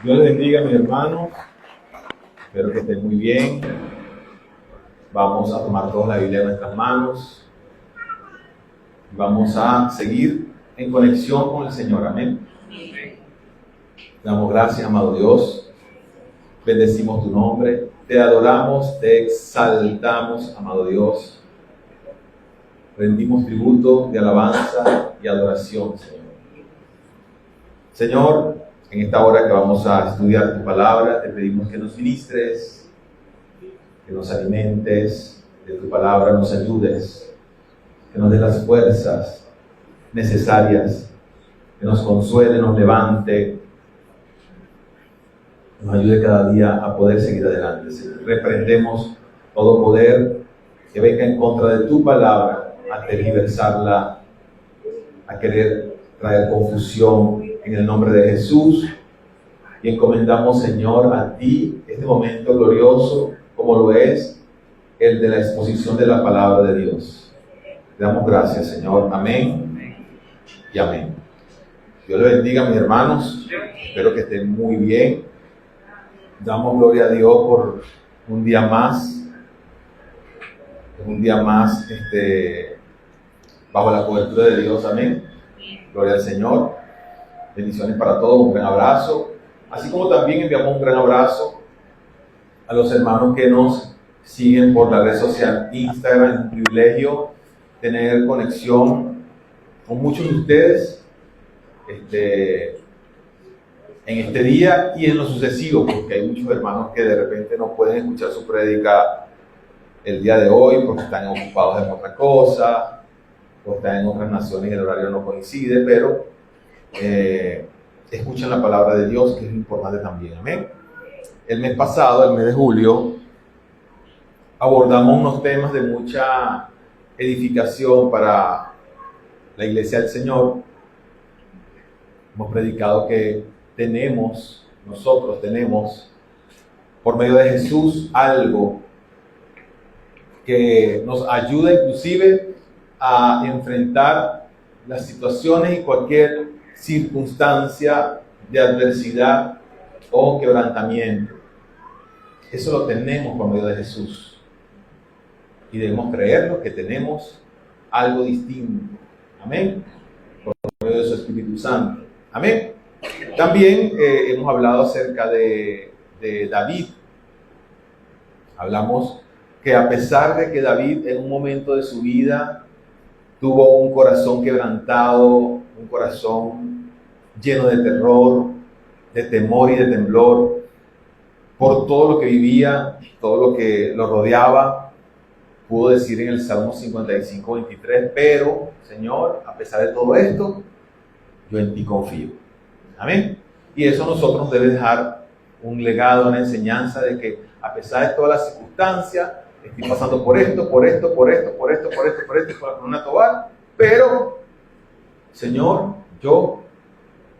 Dios les bendiga, mis hermanos. Espero que estén muy bien. Vamos a tomar toda la Biblia en nuestras manos. Vamos a seguir en conexión con el Señor. Amén. Damos gracias, amado Dios. Bendecimos tu nombre. Te adoramos, te exaltamos, amado Dios. Rendimos tributo de alabanza y adoración, Señor. Señor, en esta hora que vamos a estudiar tu palabra, te pedimos que nos ministres, que nos alimentes de tu palabra, nos ayudes, que nos des las fuerzas necesarias, que nos consuele, nos levante, nos ayude cada día a poder seguir adelante. Señor, reprendemos todo poder que venga en contra de tu palabra, a tergiversarla, a querer traer confusión en el nombre de Jesús. Y encomendamos, Señor, a ti este momento glorioso, como lo es el de la exposición de la palabra de Dios. Te damos gracias, Señor. Amén y amén. Dios les bendiga, mis hermanos. Espero que estén muy bien. Damos gloria a Dios por un día más. Un día más bajo la cobertura de Dios. Amén. Gloria al Señor. Bendiciones para todos. Un gran abrazo. Así como también enviamos un gran abrazo a los hermanos que nos siguen por la red social Instagram. Es un privilegio tener conexión con muchos de ustedes en este día y en lo sucesivo, porque hay muchos hermanos que de repente no pueden escuchar su prédica el día de hoy porque están ocupados en otra cosa o están en otras naciones y el horario no coincide, pero escuchan la palabra de Dios, que es importante también. Amén. El mes pasado, el mes de julio, abordamos unos temas de mucha edificación para la Iglesia del Señor. Hemos predicado que nosotros tenemos, por medio de Jesús, algo que nos ayuda inclusive a enfrentar las situaciones y cualquier circunstancia de adversidad o quebrantamiento. Eso lo tenemos por medio de Jesús. Y debemos creerlo, que tenemos algo distinto. Amén. Por medio de su Espíritu Santo. Amén. También hemos hablado acerca de David. Hablamos que a pesar de que David en un momento de su vida tuvo un corazón quebrantado, un corazón lleno de terror, de temor y de temblor, por todo lo que vivía, todo lo que lo rodeaba, pudo decir en el Salmo 55, 23, pero, Señor, a pesar de todo esto, yo en ti confío. Amén. Y eso a nosotros nos debe dejar un legado, una enseñanza de que a pesar de todas las circunstancias, estoy pasando por esto, por una tobar, pero, Señor, yo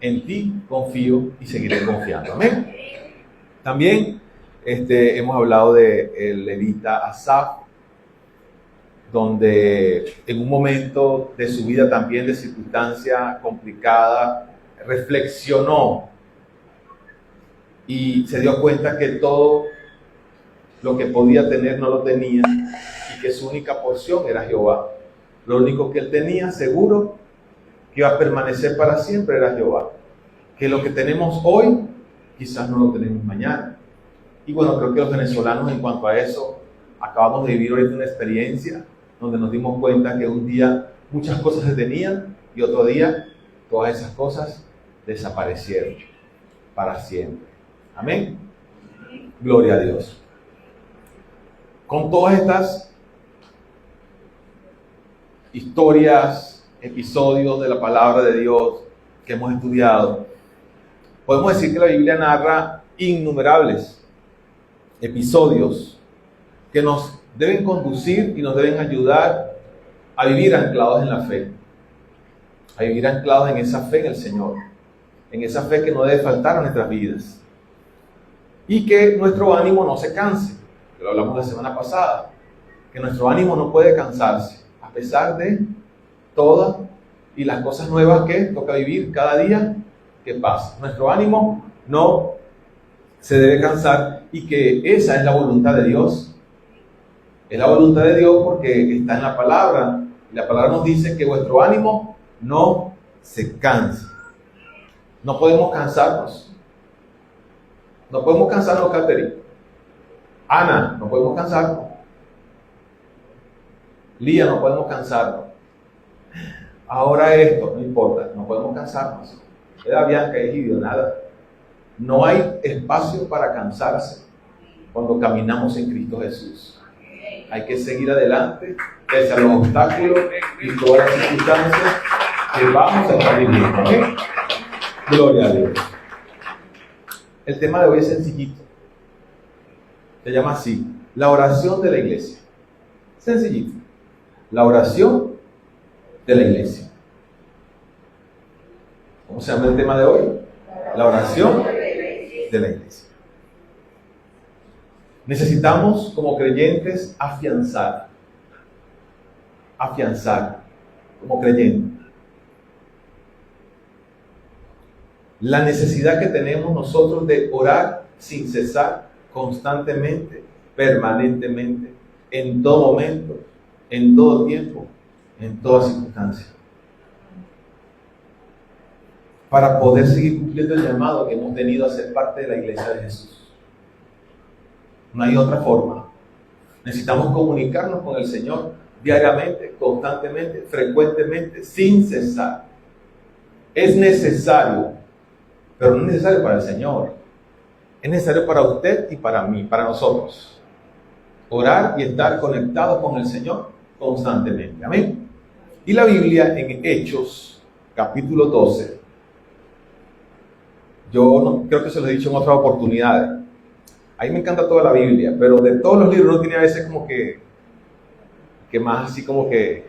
en ti confío y seguiré confiando. Amén. También hemos hablado del levita Asaf, donde en un momento de su vida también de circunstancia complicada, reflexionó y se dio cuenta que todo lo que podía tener no lo tenía y que su única porción era Jehová. Lo único que él tenía seguro que iba a permanecer para siempre era Jehová. Que lo que tenemos hoy quizás no lo tenemos mañana. Y bueno, creo que los venezolanos en cuanto a eso acabamos de vivir ahorita una experiencia donde nos dimos cuenta que un día muchas cosas se tenían y otro día todas esas cosas desaparecieron para siempre. Amén. Gloria a Dios. Con todas estas historias, episodios de la palabra de Dios que hemos estudiado, podemos decir que la Biblia narra innumerables episodios que nos deben conducir y nos deben ayudar a vivir anclados en la fe, a vivir anclados en esa fe en el Señor, en esa fe que no debe faltar a nuestras vidas y que nuestro ánimo no se canse. Lo hablamos la semana pasada, que nuestro ánimo no puede cansarse a pesar de todas y las cosas nuevas que toca vivir cada día que pasa. Nuestro ánimo no se debe cansar y que esa es la voluntad de Dios. Es la voluntad de Dios porque está en la palabra. Y la palabra nos dice que vuestro ánimo no se canse. No podemos cansarnos. No podemos cansarnos, Catherine. Ana, no podemos cansarnos. Lía, no podemos cansarnos. Ahora esto, no importa, no podemos cansarnos. Era Bianca y Gidio, nada. No hay espacio para cansarse cuando caminamos en Cristo Jesús. Hay que seguir adelante, pese a los obstáculos y todas las circunstancias que vamos a estar viviendo. ¿Okay? Gloria a Dios. El tema de hoy es sencillito. Se llama así, la oración de la iglesia. Sencillito. La oración de la iglesia. ¿Cómo se llama el tema de hoy? La oración de la iglesia. Necesitamos como creyentes afianzar como creyentes la necesidad que tenemos nosotros de orar sin cesar, constantemente, permanentemente, en todo momento, en todo tiempo, en toda circunstancia, para poder seguir cumpliendo el llamado que hemos tenido a ser parte de la iglesia de Jesús. No hay otra forma. Necesitamos comunicarnos con el Señor diariamente, constantemente, frecuentemente, sin cesar. Es necesario, pero no es necesario para el Señor. Es necesario para usted y para mí, para nosotros. Orar y estar conectados con el Señor constantemente. Amén. Y la Biblia en Hechos, capítulo 12. Yo creo que se lo he dicho en otras oportunidades. A mí me encanta toda la Biblia, pero de todos los libros uno tiene a veces como que más así como que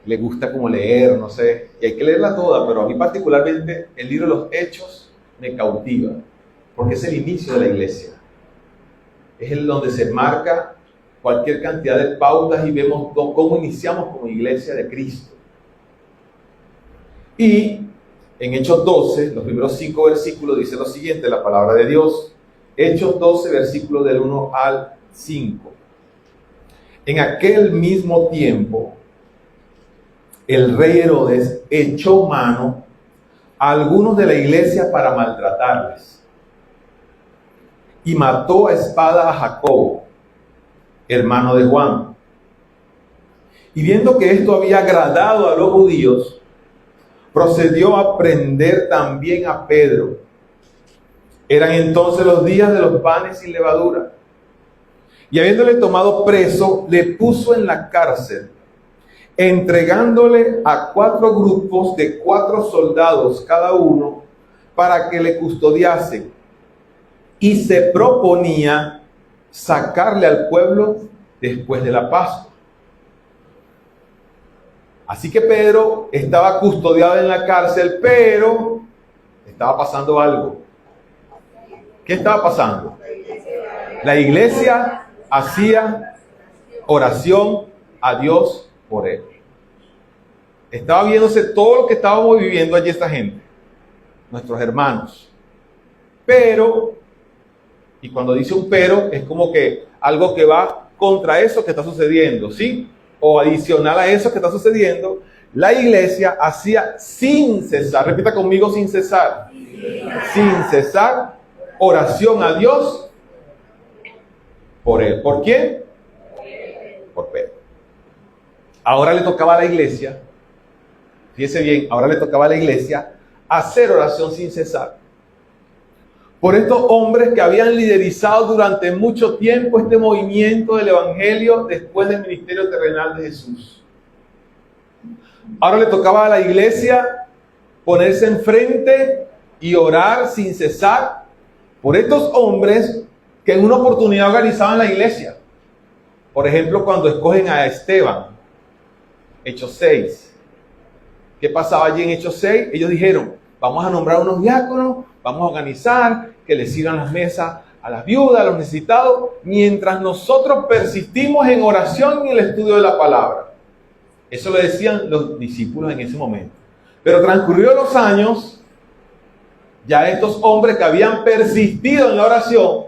le gusta como leer, no sé, y hay que leerla toda, pero a mí particularmente el libro de los Hechos me cautiva, porque es el inicio de la iglesia. Es el donde se marca cualquier cantidad de pautas y vemos cómo iniciamos como iglesia de Cristo. Y en Hechos 12, los primeros 5 versículos, dice lo siguiente, la palabra de Dios. Hechos 12, versículos del 1 al 5. En aquel mismo tiempo, el rey Herodes echó mano a algunos de la iglesia para maltratarles y mató a espada a Jacobo, hermano de Juan. Y viendo que esto había agradado a los judíos, procedió a prender también a Pedro. Eran entonces los días de los panes sin levadura. Y habiéndole tomado preso, le puso en la cárcel, entregándole a 4 grupos de 4 soldados cada uno, para que le custodiasen. Y se proponía sacarle al pueblo después de la Pascua. Así que Pedro estaba custodiado en la cárcel, pero estaba pasando algo. ¿Qué estaba pasando? La iglesia hacía oración a Dios por él. Estaba viéndose todo lo que estábamos viviendo allí esta gente, nuestros hermanos. Pero, y cuando dice un pero, es como que algo que va contra eso que está sucediendo, ¿sí? O adicional a eso que está sucediendo, la iglesia hacía sin cesar, repita conmigo, sin cesar, sin cesar, oración a Dios por él. ¿Por quién? Por Pedro. Ahora le tocaba a la iglesia, fíjese bien, ahora le tocaba a la iglesia hacer oración sin cesar por estos hombres que habían liderizado durante mucho tiempo este movimiento del evangelio después del ministerio terrenal de Jesús. Ahora le tocaba a la iglesia ponerse enfrente y orar sin cesar por estos hombres que en una oportunidad organizaban la iglesia. Por ejemplo, cuando escogen a Esteban, Hechos 6. ¿Qué pasaba allí en Hechos 6? Ellos dijeron, vamos a nombrar unos diáconos, vamos a organizar, que les sirvan las mesas a las viudas, a los necesitados, mientras nosotros persistimos en oración y en el estudio de la palabra. Eso lo decían los discípulos en ese momento. Pero transcurridos los años, Ya estos hombres que habían persistido en la oración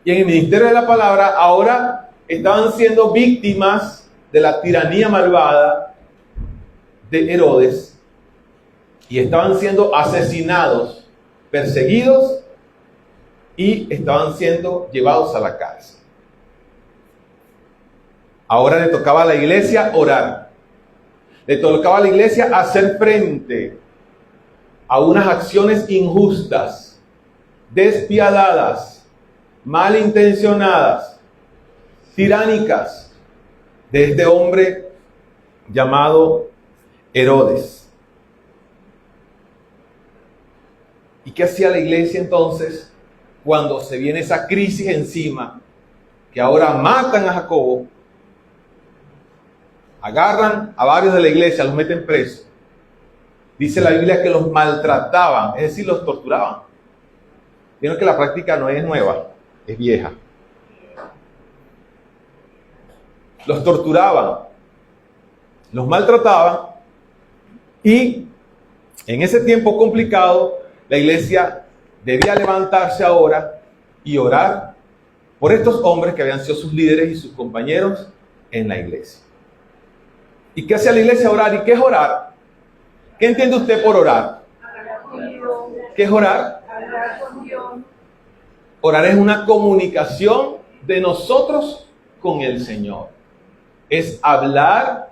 y en el ministerio de la palabra, ahora estaban siendo víctimas de la tiranía malvada de Herodes y estaban siendo asesinados, perseguidos y estaban siendo llevados a la cárcel. Ahora le tocaba a la iglesia orar. Le tocaba a la iglesia hacer frente a unas acciones injustas, despiadadas, malintencionadas, tiránicas de este hombre llamado Herodes. ¿Y qué hacía la iglesia entonces cuando se viene esa crisis encima? Que ahora matan a Jacobo, agarran a varios de la iglesia, los meten presos. Dice la Biblia que los maltrataban, es decir, los torturaban. Vieron que la práctica no es nueva, es vieja. Los torturaban, los maltrataban y en ese tiempo complicado la iglesia debía levantarse ahora y orar por estos hombres que habían sido sus líderes y sus compañeros en la iglesia. ¿Y qué hacía la iglesia? Orar. ¿Y qué es orar? ¿Qué entiende usted por orar? ¿Qué es orar? Orar es una comunicación de nosotros con el Señor. Es hablar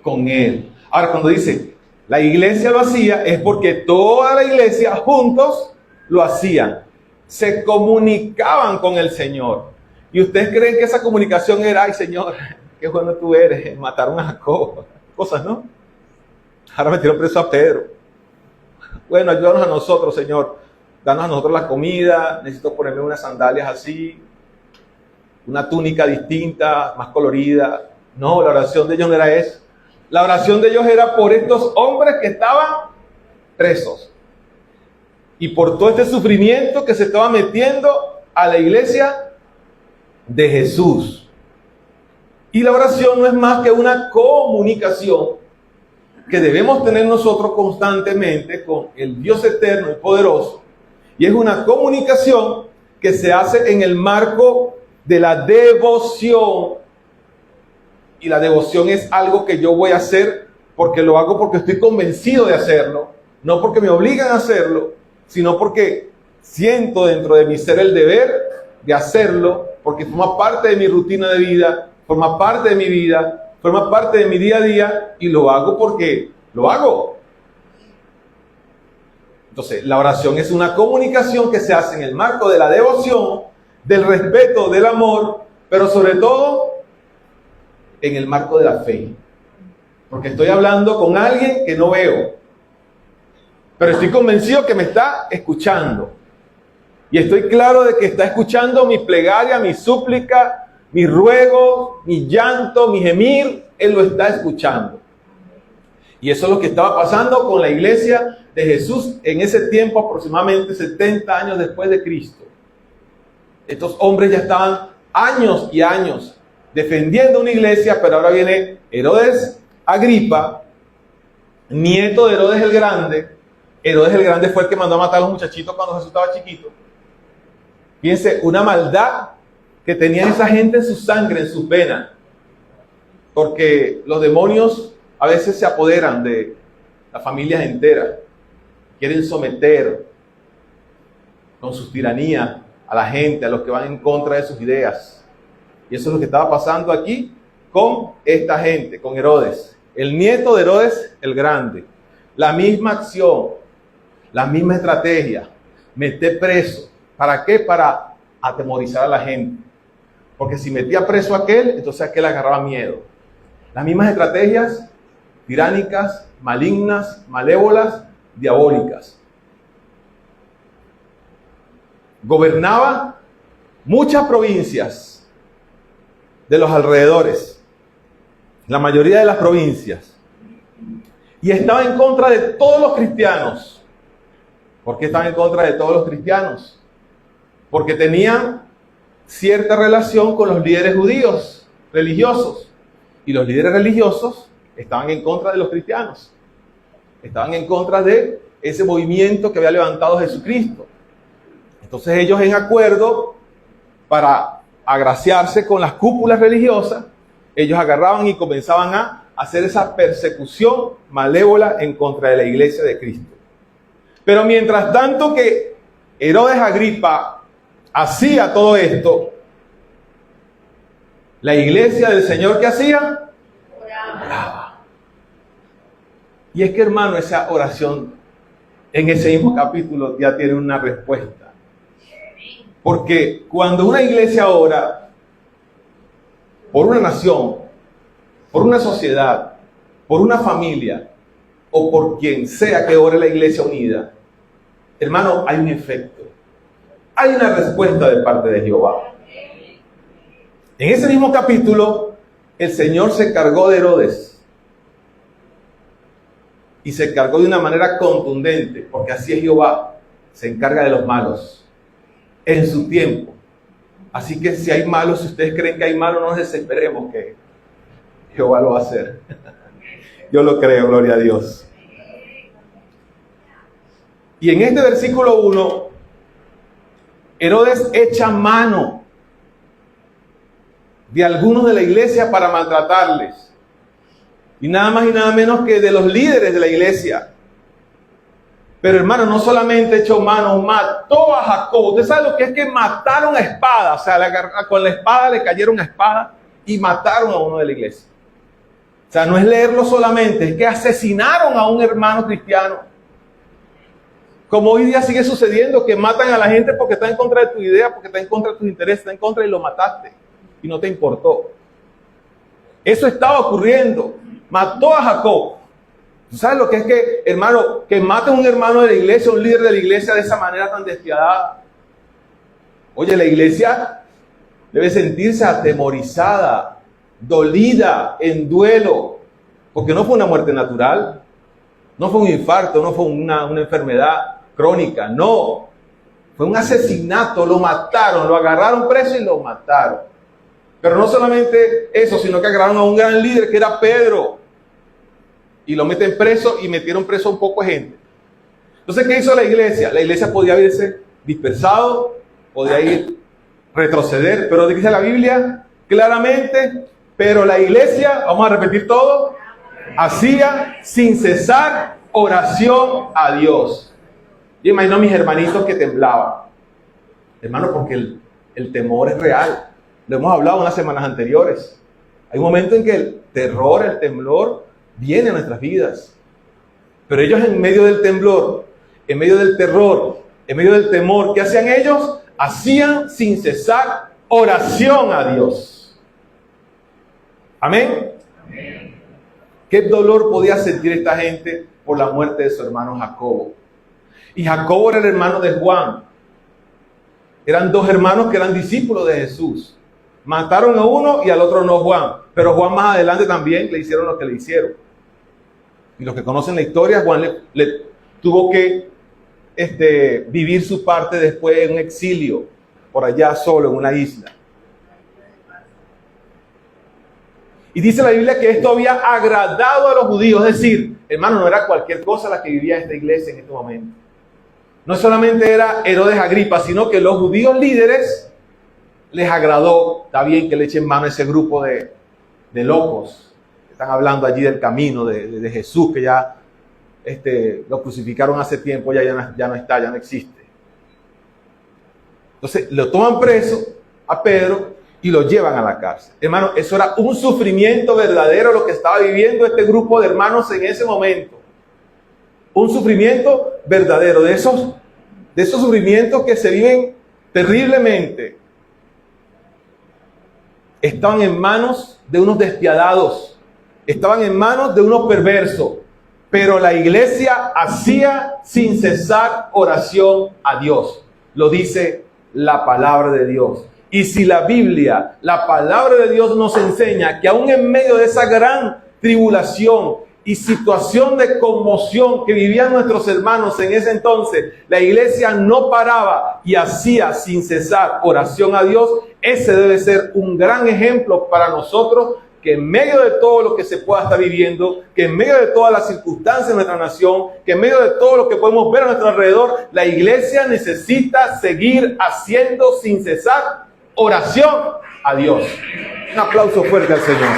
con Él. Ahora, cuando dice la iglesia lo hacía, es porque toda la iglesia juntos lo hacían. Se comunicaban con el Señor. ¿Y ustedes creen que esa comunicación era, ay Señor, qué bueno tú eres, mataron a Jacob? Cosas, ¿no? Ahora metieron preso a Pedro. Bueno, ayúdanos a nosotros, Señor. Danos a nosotros la comida. Necesito ponerme unas sandalias así, una túnica distinta, más colorida. No, la oración de ellos no era eso. La oración de ellos era por estos hombres que estaban presos. Y por todo este sufrimiento que se estaba metiendo a la iglesia de Jesús. Y la oración no es más que una comunicación que debemos tener nosotros constantemente con el Dios eterno y poderoso. Y es una comunicación que se hace en el marco de la devoción. Y la devoción es algo que yo voy a hacer porque lo hago porque estoy convencido de hacerlo, no porque me obligan a hacerlo, sino porque siento dentro de mi ser el deber de hacerlo, porque forma parte de mi rutina de vida, forma parte de mi vida, forma parte de mi día a día, y lo hago porque lo hago. Entonces, la oración es una comunicación que se hace en el marco de la devoción, del respeto, del amor, pero sobre todo en el marco de la fe. Porque estoy hablando con alguien que no veo, pero estoy convencido que me está escuchando. Y estoy claro de que está escuchando mi plegaria, mi súplica, mi ruego, mi llanto, mi gemir. Él lo está escuchando. Y eso es lo que estaba pasando con la iglesia de Jesús en ese tiempo, aproximadamente 70 años después de Cristo. Estos hombres ya estaban años y años defendiendo una iglesia, pero ahora viene Herodes Agripa, nieto de Herodes el Grande. Herodes el Grande fue el que mandó a matar a los muchachitos cuando Jesús estaba chiquito. Fíjense, una maldad que tenía esa gente en su sangre, en sus venas. Porque los demonios a veces se apoderan de las familias enteras. Quieren someter con sus tiranías a la gente, a los que van en contra de sus ideas. Y eso es lo que estaba pasando aquí con esta gente, con Herodes. El nieto de Herodes el Grande. La misma acción, la misma estrategia. Meter preso. ¿Para qué? Para atemorizar a la gente. Porque si metía preso a aquel, entonces aquel agarraba miedo. Las mismas estrategias tiránicas, malignas, malévolas, diabólicas. Gobernaba muchas provincias de los alrededores, la mayoría de las provincias, y estaba en contra de todos los cristianos. ¿Por qué estaba en contra de todos los cristianos? Porque tenían cierta relación con los líderes judíos, religiosos, y los líderes religiosos estaban en contra de los cristianos, estaban en contra de ese movimiento que había levantado Jesucristo. Entonces ellos, en acuerdo, para agraciarse con las cúpulas religiosas, ellos agarraban y comenzaban a hacer esa persecución malévola en contra de la iglesia de Cristo. Pero mientras tanto que Herodes Agripa hacía todo esto, la iglesia del Señor, ¿qué hacía? Oraba. Y es que, hermano, esa oración en ese mismo capítulo ya tiene una respuesta. Porque cuando una iglesia ora por una nación, por una sociedad, por una familia o por quien sea que ore la iglesia unida, hermano, hay un efecto. Hay una respuesta de parte de Jehová. En ese mismo capítulo, el Señor se cargó de Herodes. Y se cargó de una manera contundente, porque así es Jehová. Se encarga de los malos en su tiempo. Así que si hay malos, si ustedes creen que hay malos, no nos desesperemos, que Jehová lo va a hacer. Yo lo creo, gloria a Dios. Y en este versículo 1, Herodes echa mano de algunos de la iglesia para maltratarles. Y nada más y nada menos que de los líderes de la iglesia. Pero, hermano, no solamente echó mano, mató a Jacobo. ¿Usted sabe lo que es que mataron a espada? O sea, con la espada le cayeron a espada y mataron a uno de la iglesia. O sea, no es leerlo solamente, es que asesinaron a un hermano cristiano. Como hoy día sigue sucediendo, que matan a la gente porque está en contra de tu idea, porque está en contra de tus intereses, está en contra y lo mataste y no te importó. Eso estaba ocurriendo. Mató a Jacob. ¿Tú sabes lo que es que, hermano, que maten a un hermano de la iglesia, un líder de la iglesia de esa manera tan despiadada? Oye, la iglesia debe sentirse atemorizada, dolida, en duelo, porque no fue una muerte natural, no fue un infarto, no fue una enfermedad crónica, no, fue un asesinato, lo mataron, lo agarraron preso y lo mataron. Pero no solamente eso, sino que agarraron a un gran líder que era Pedro y lo meten preso y metieron preso a un poco de gente. Entonces, ¿qué hizo la iglesia? La iglesia podía haberse dispersado, podía ir retroceder, pero dice la Biblia claramente, pero la iglesia, vamos a repetir todo, hacía sin cesar oración a Dios. Yo imagino a mis hermanitos que temblaban. Hermano, porque el temor es real. Lo hemos hablado en las semanas anteriores. Hay un momento en que el terror, el temblor viene a nuestras vidas. Pero ellos, en medio del temblor, en medio del terror, en medio del temor, ¿qué hacían ellos? Hacían sin cesar oración a Dios. Amén. Amén. ¿Qué dolor podía sentir esta gente por la muerte de su hermano Jacobo? Y Jacobo era el hermano de Juan. Eran dos hermanos que eran discípulos de Jesús. Mataron a uno y al otro no, Juan. Pero Juan más adelante también le hicieron lo que le hicieron. Y los que conocen la historia, Juan le tuvo que vivir su parte después en un exilio, por allá solo en una isla. Y dice la Biblia que esto había agradado a los judíos. Es decir, hermano, no era cualquier cosa la que vivía esta iglesia en este momento. No solamente era Herodes Agripa, sino que los judíos líderes les agradó. Está bien que le echen mano a ese grupo de locos. Están hablando allí del camino de Jesús, que ya lo crucificaron hace tiempo, ya no está, ya no existe. Entonces lo toman preso a Pedro y lo llevan a la cárcel. Hermano, eso era un sufrimiento verdadero lo que estaba viviendo este grupo de hermanos en ese momento. Un sufrimiento verdadero, de esos sufrimientos que se viven terriblemente. Estaban en manos de unos despiadados, estaban en manos de unos perversos, pero la iglesia hacía sin cesar oración a Dios. Lo dice la palabra de Dios. Y si la Biblia, la palabra de Dios nos enseña que aún en medio de esa gran tribulación y situación de conmoción que vivían nuestros hermanos en ese entonces, la iglesia no paraba y hacía sin cesar oración a Dios, ese debe ser un gran ejemplo para nosotros que en medio de todo lo que se pueda estar viviendo, que en medio de todas las circunstancias de nuestra nación, que en medio de todo lo que podemos ver a nuestro alrededor, la iglesia necesita seguir haciendo sin cesar oración a Dios. Un aplauso fuerte al Señor.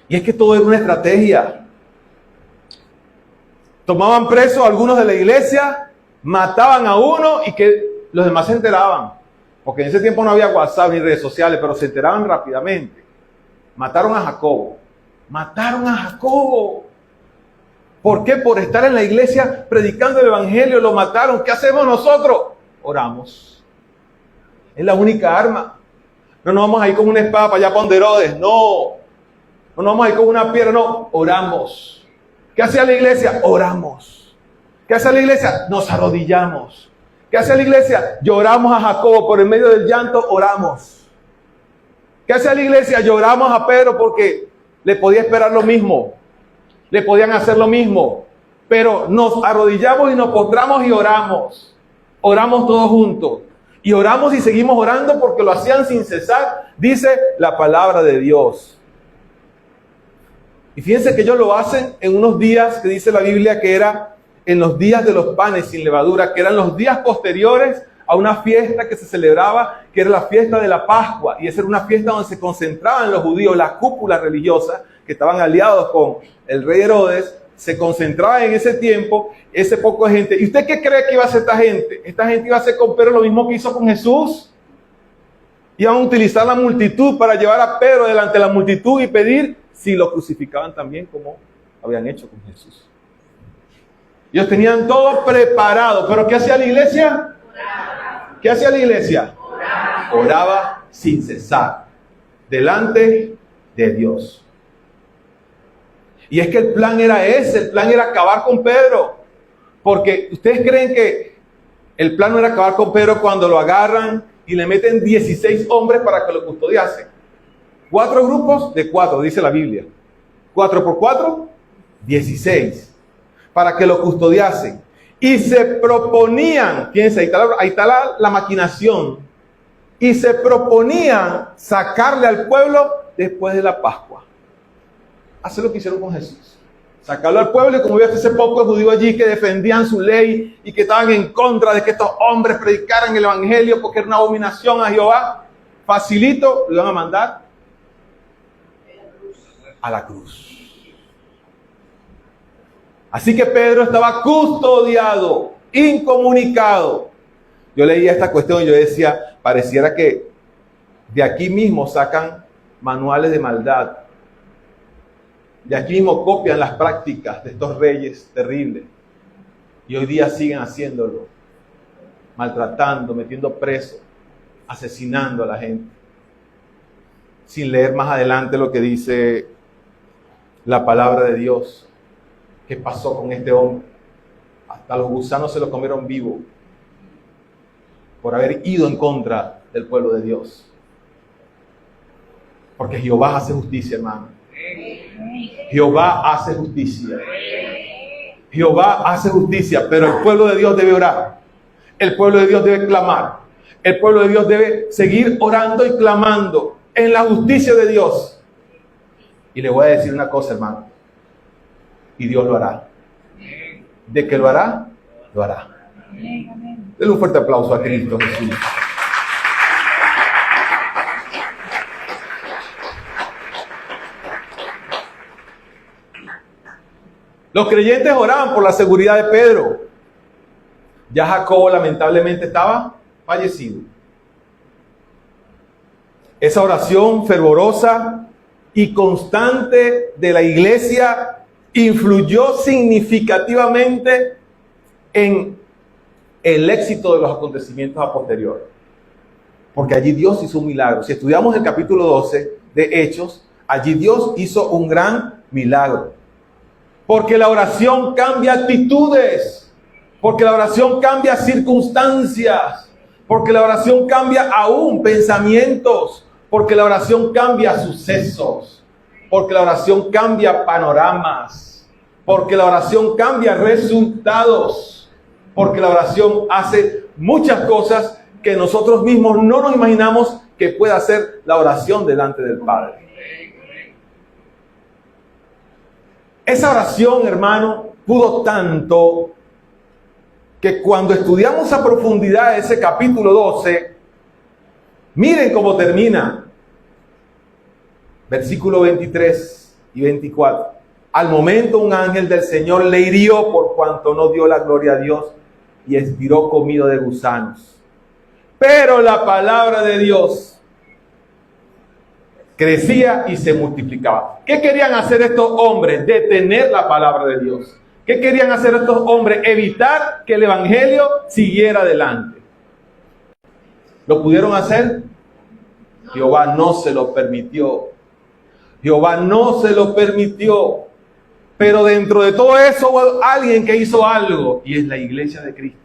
Y es que todo era una estrategia. Tomaban presos a algunos de la iglesia, mataban a uno y que los demás se enteraban. Porque en ese tiempo no había WhatsApp ni redes sociales, pero se enteraban rápidamente. Mataron a Jacobo. Mataron a Jacobo. ¿Por qué? Por estar en la iglesia predicando el evangelio lo mataron. ¿Qué hacemos nosotros? Oramos. Es la única arma. No nos vamos a ir con una espada para allá para donde Herodes. No. No nos vamos a ir con una piedra. No. Oramos. ¿Qué hacía la iglesia? Oramos. ¿Qué hace la iglesia? Nos arrodillamos. ¿Qué hace la iglesia? Lloramos a Jacobo. Por el medio del llanto, oramos. ¿Qué hace la iglesia? Lloramos a Pedro porque le podía esperar lo mismo. Le podían hacer lo mismo. Pero nos arrodillamos y nos postramos y oramos. Oramos todos juntos. Y oramos y seguimos orando porque lo hacían sin cesar. Dice la palabra de Dios. Y fíjense que ellos lo hacen en unos días que dice la Biblia que era en los días de los panes sin levadura, que eran los días posteriores a una fiesta que se celebraba, que era la fiesta de la Pascua. Y esa era una fiesta donde se concentraban los judíos, las cúpulas religiosas que estaban aliados con el rey Herodes, se concentraban en ese tiempo, ese poco de gente. ¿Y usted qué cree que iba a hacer esta gente? Esta gente iba a hacer con Pedro lo mismo que hizo con Jesús. Iban a utilizar la multitud para llevar a Pedro delante de la multitud y pedir si lo crucificaban también como habían hecho con Jesús. Ellos tenían todo preparado. ¿Pero qué hacía la iglesia? Oraba. ¿Qué hacía la iglesia? Oraba. Oraba sin cesar delante de Dios. Y es que el plan era ese, el plan era acabar con Pedro. Porque ustedes creen que el plan no era acabar con Pedro cuando lo agarran y le meten 16 hombres para que lo custodiasen. 4 grupos de 4, dice la Biblia. 4 por 4, 16. Para que lo custodiasen. Y se proponían, fíjense, ahí está la maquinación. Y se proponían sacarle al pueblo después de la Pascua. Hacer lo que hicieron con Jesús. Sacarlo al pueblo, y como vio ese poco de judíos allí que defendían su ley y que estaban en contra de que estos hombres predicaran el evangelio porque era una abominación a Jehová, facilito, lo iban a mandar a la cruz. Así que Pedro estaba custodiado, incomunicado. Yo leía esta cuestión y yo decía, pareciera que de aquí mismo sacan manuales de maldad. De aquí mismo copian las prácticas de estos reyes terribles. Y hoy día siguen haciéndolo. Maltratando, metiendo preso, asesinando a la gente. Sin leer más adelante lo que dice la palabra de Dios. ¿Qué pasó con este hombre? Hasta los gusanos se lo comieron vivo. Por haber ido en contra del pueblo de Dios. Porque Jehová hace justicia, hermano. Jehová hace justicia. Jehová hace justicia, pero el pueblo de Dios debe orar. El pueblo de Dios debe clamar. El pueblo de Dios debe seguir orando y clamando en la justicia de Dios. Y le voy a decir una cosa, hermano. Y Dios lo hará. ¿De que lo hará? Lo hará. Denle un fuerte aplauso a Cristo Jesús. Los creyentes oraban por la seguridad de Pedro. Ya Jacobo lamentablemente estaba fallecido. Esa oración fervorosa y constante de la iglesia influyó significativamente en el éxito de los acontecimientos a posterior. Porque allí Dios hizo un milagro. Si estudiamos el capítulo 12 de Hechos, allí Dios hizo un gran milagro. Porque la oración cambia actitudes. Porque la oración cambia circunstancias. Porque la oración cambia aún pensamientos. Porque la oración cambia sucesos. Porque la oración cambia panoramas. Porque la oración cambia resultados. porque la oración hace muchas cosas que nosotros mismos no nos imaginamos que pueda hacer la oración delante del Padre. Esa oración, hermano, pudo tanto que cuando estudiamos a profundidad ese capítulo 12, miren cómo termina. Versículo 23 y 24. Al momento un ángel del Señor le hirió por cuanto no dio la gloria a Dios y expiró comido de gusanos. Pero la palabra de Dios crecía y se multiplicaba. ¿Qué querían hacer estos hombres? Detener la palabra de Dios. ¿Qué querían hacer estos hombres? Evitar que el evangelio siguiera adelante. ¿Lo pudieron hacer? Jehová no se lo permitió. Jehová no se lo permitió. Pero dentro de todo eso hubo alguien que hizo algo, y es la iglesia de Cristo,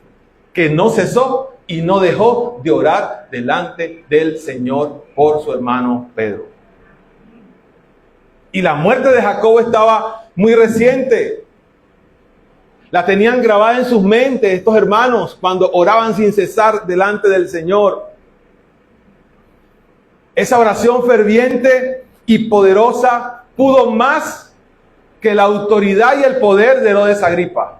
que no cesó y no dejó de orar delante del Señor por su hermano Pedro. Y la muerte de Jacobo estaba muy reciente. La tenían grabada en sus mentes estos hermanos cuando oraban sin cesar delante del Señor. Esa oración ferviente y poderosa pudo más que la autoridad y el poder de Herodes Agripa.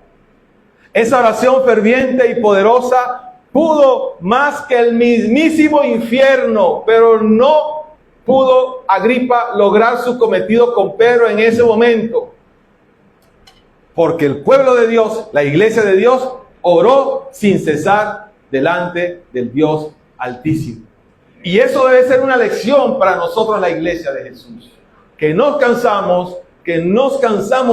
Esa oración ferviente y poderosa pudo más que el mismísimo infierno, pero no pudo Agripa lograr su cometido con Pedro en ese momento. Porque el pueblo de Dios, la iglesia de Dios, oró sin cesar delante del Dios Altísimo. Y eso debe ser una lección para nosotros, la iglesia de Jesús. Que nos cansamos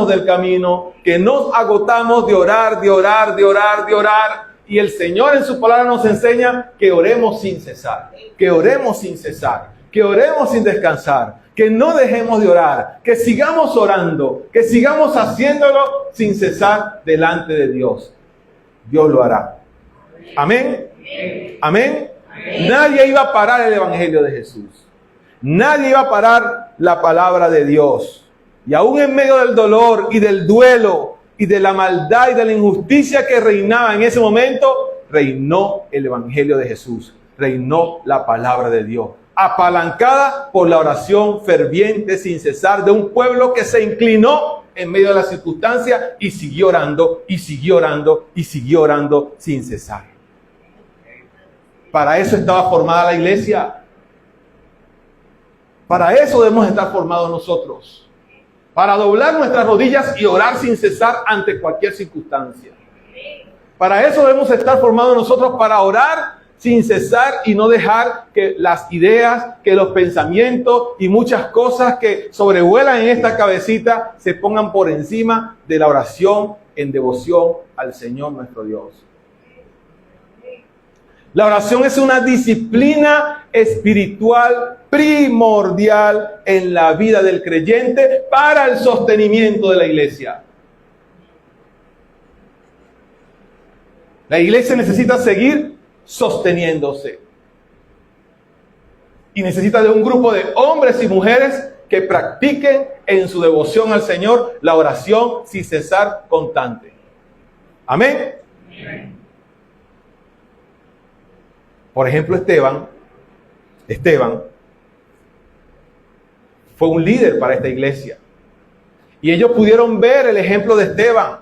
del camino, que nos agotamos de orar, de orar, de orar, de orar. Y el Señor en su palabra nos enseña que oremos sin cesar, que oremos sin cesar, que oremos sin descansar, que no dejemos de orar, que sigamos orando, que sigamos haciéndolo sin cesar delante de Dios. Dios lo hará. Amén. Amén. Nadie iba a parar el evangelio de Jesús. Nadie iba a parar la palabra de Dios. Y aún en medio del dolor y del duelo y de la maldad y de la injusticia que reinaba en ese momento, reinó el evangelio de Jesús. Reinó la palabra de Dios, apalancada por la oración ferviente sin cesar de un pueblo que se inclinó en medio de la circunstancia y siguió orando, y siguió orando, y siguió orando sin cesar. Para eso estaba formada la iglesia. Para eso debemos estar formados nosotros. Para doblar nuestras rodillas y orar sin cesar ante cualquier circunstancia. Para eso debemos estar formados nosotros, para orar sin cesar y no dejar que las ideas, que los pensamientos y muchas cosas que sobrevuelan en esta cabecita se pongan por encima de la oración en devoción al Señor nuestro Dios. La oración es una disciplina espiritual primordial en la vida del creyente para el sostenimiento de la iglesia. La iglesia necesita seguir sosteniéndose. Y necesita de un grupo de hombres y mujeres que practiquen en su devoción al Señor la oración sin cesar constante. Amén. Amén. Por ejemplo, Esteban fue un líder para esta iglesia. Y ellos pudieron ver el ejemplo de Esteban.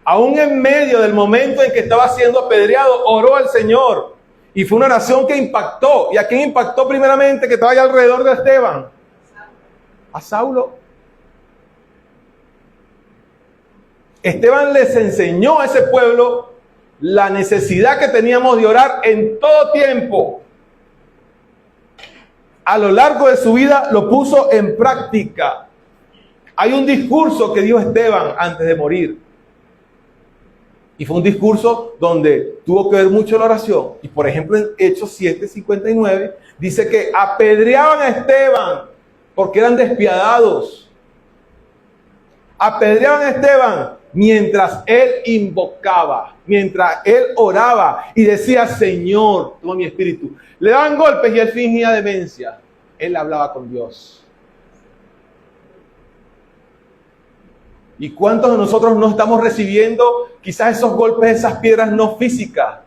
Aún en medio del momento en que estaba siendo apedreado, oró al Señor. Y fue una oración que impactó. ¿Y a quién impactó primeramente que estaba ahí alrededor de Esteban? A Saulo. Esteban les enseñó a ese pueblo la necesidad que teníamos de orar en todo tiempo. A lo largo de su vida lo puso en práctica. Hay un discurso que dio Esteban antes de morir. Y fue un discurso donde tuvo que ver mucho la oración. Y por ejemplo en Hechos 7:59 dice que apedreaban a Esteban porque eran despiadados. Apedreaban a Esteban mientras él invocaba, mientras él oraba y decía: Señor, toma mi espíritu. Le daban golpes y él fingía demencia. Él hablaba con Dios. ¿Y cuántos de nosotros no estamos recibiendo quizás esos golpes, esas piedras no físicas,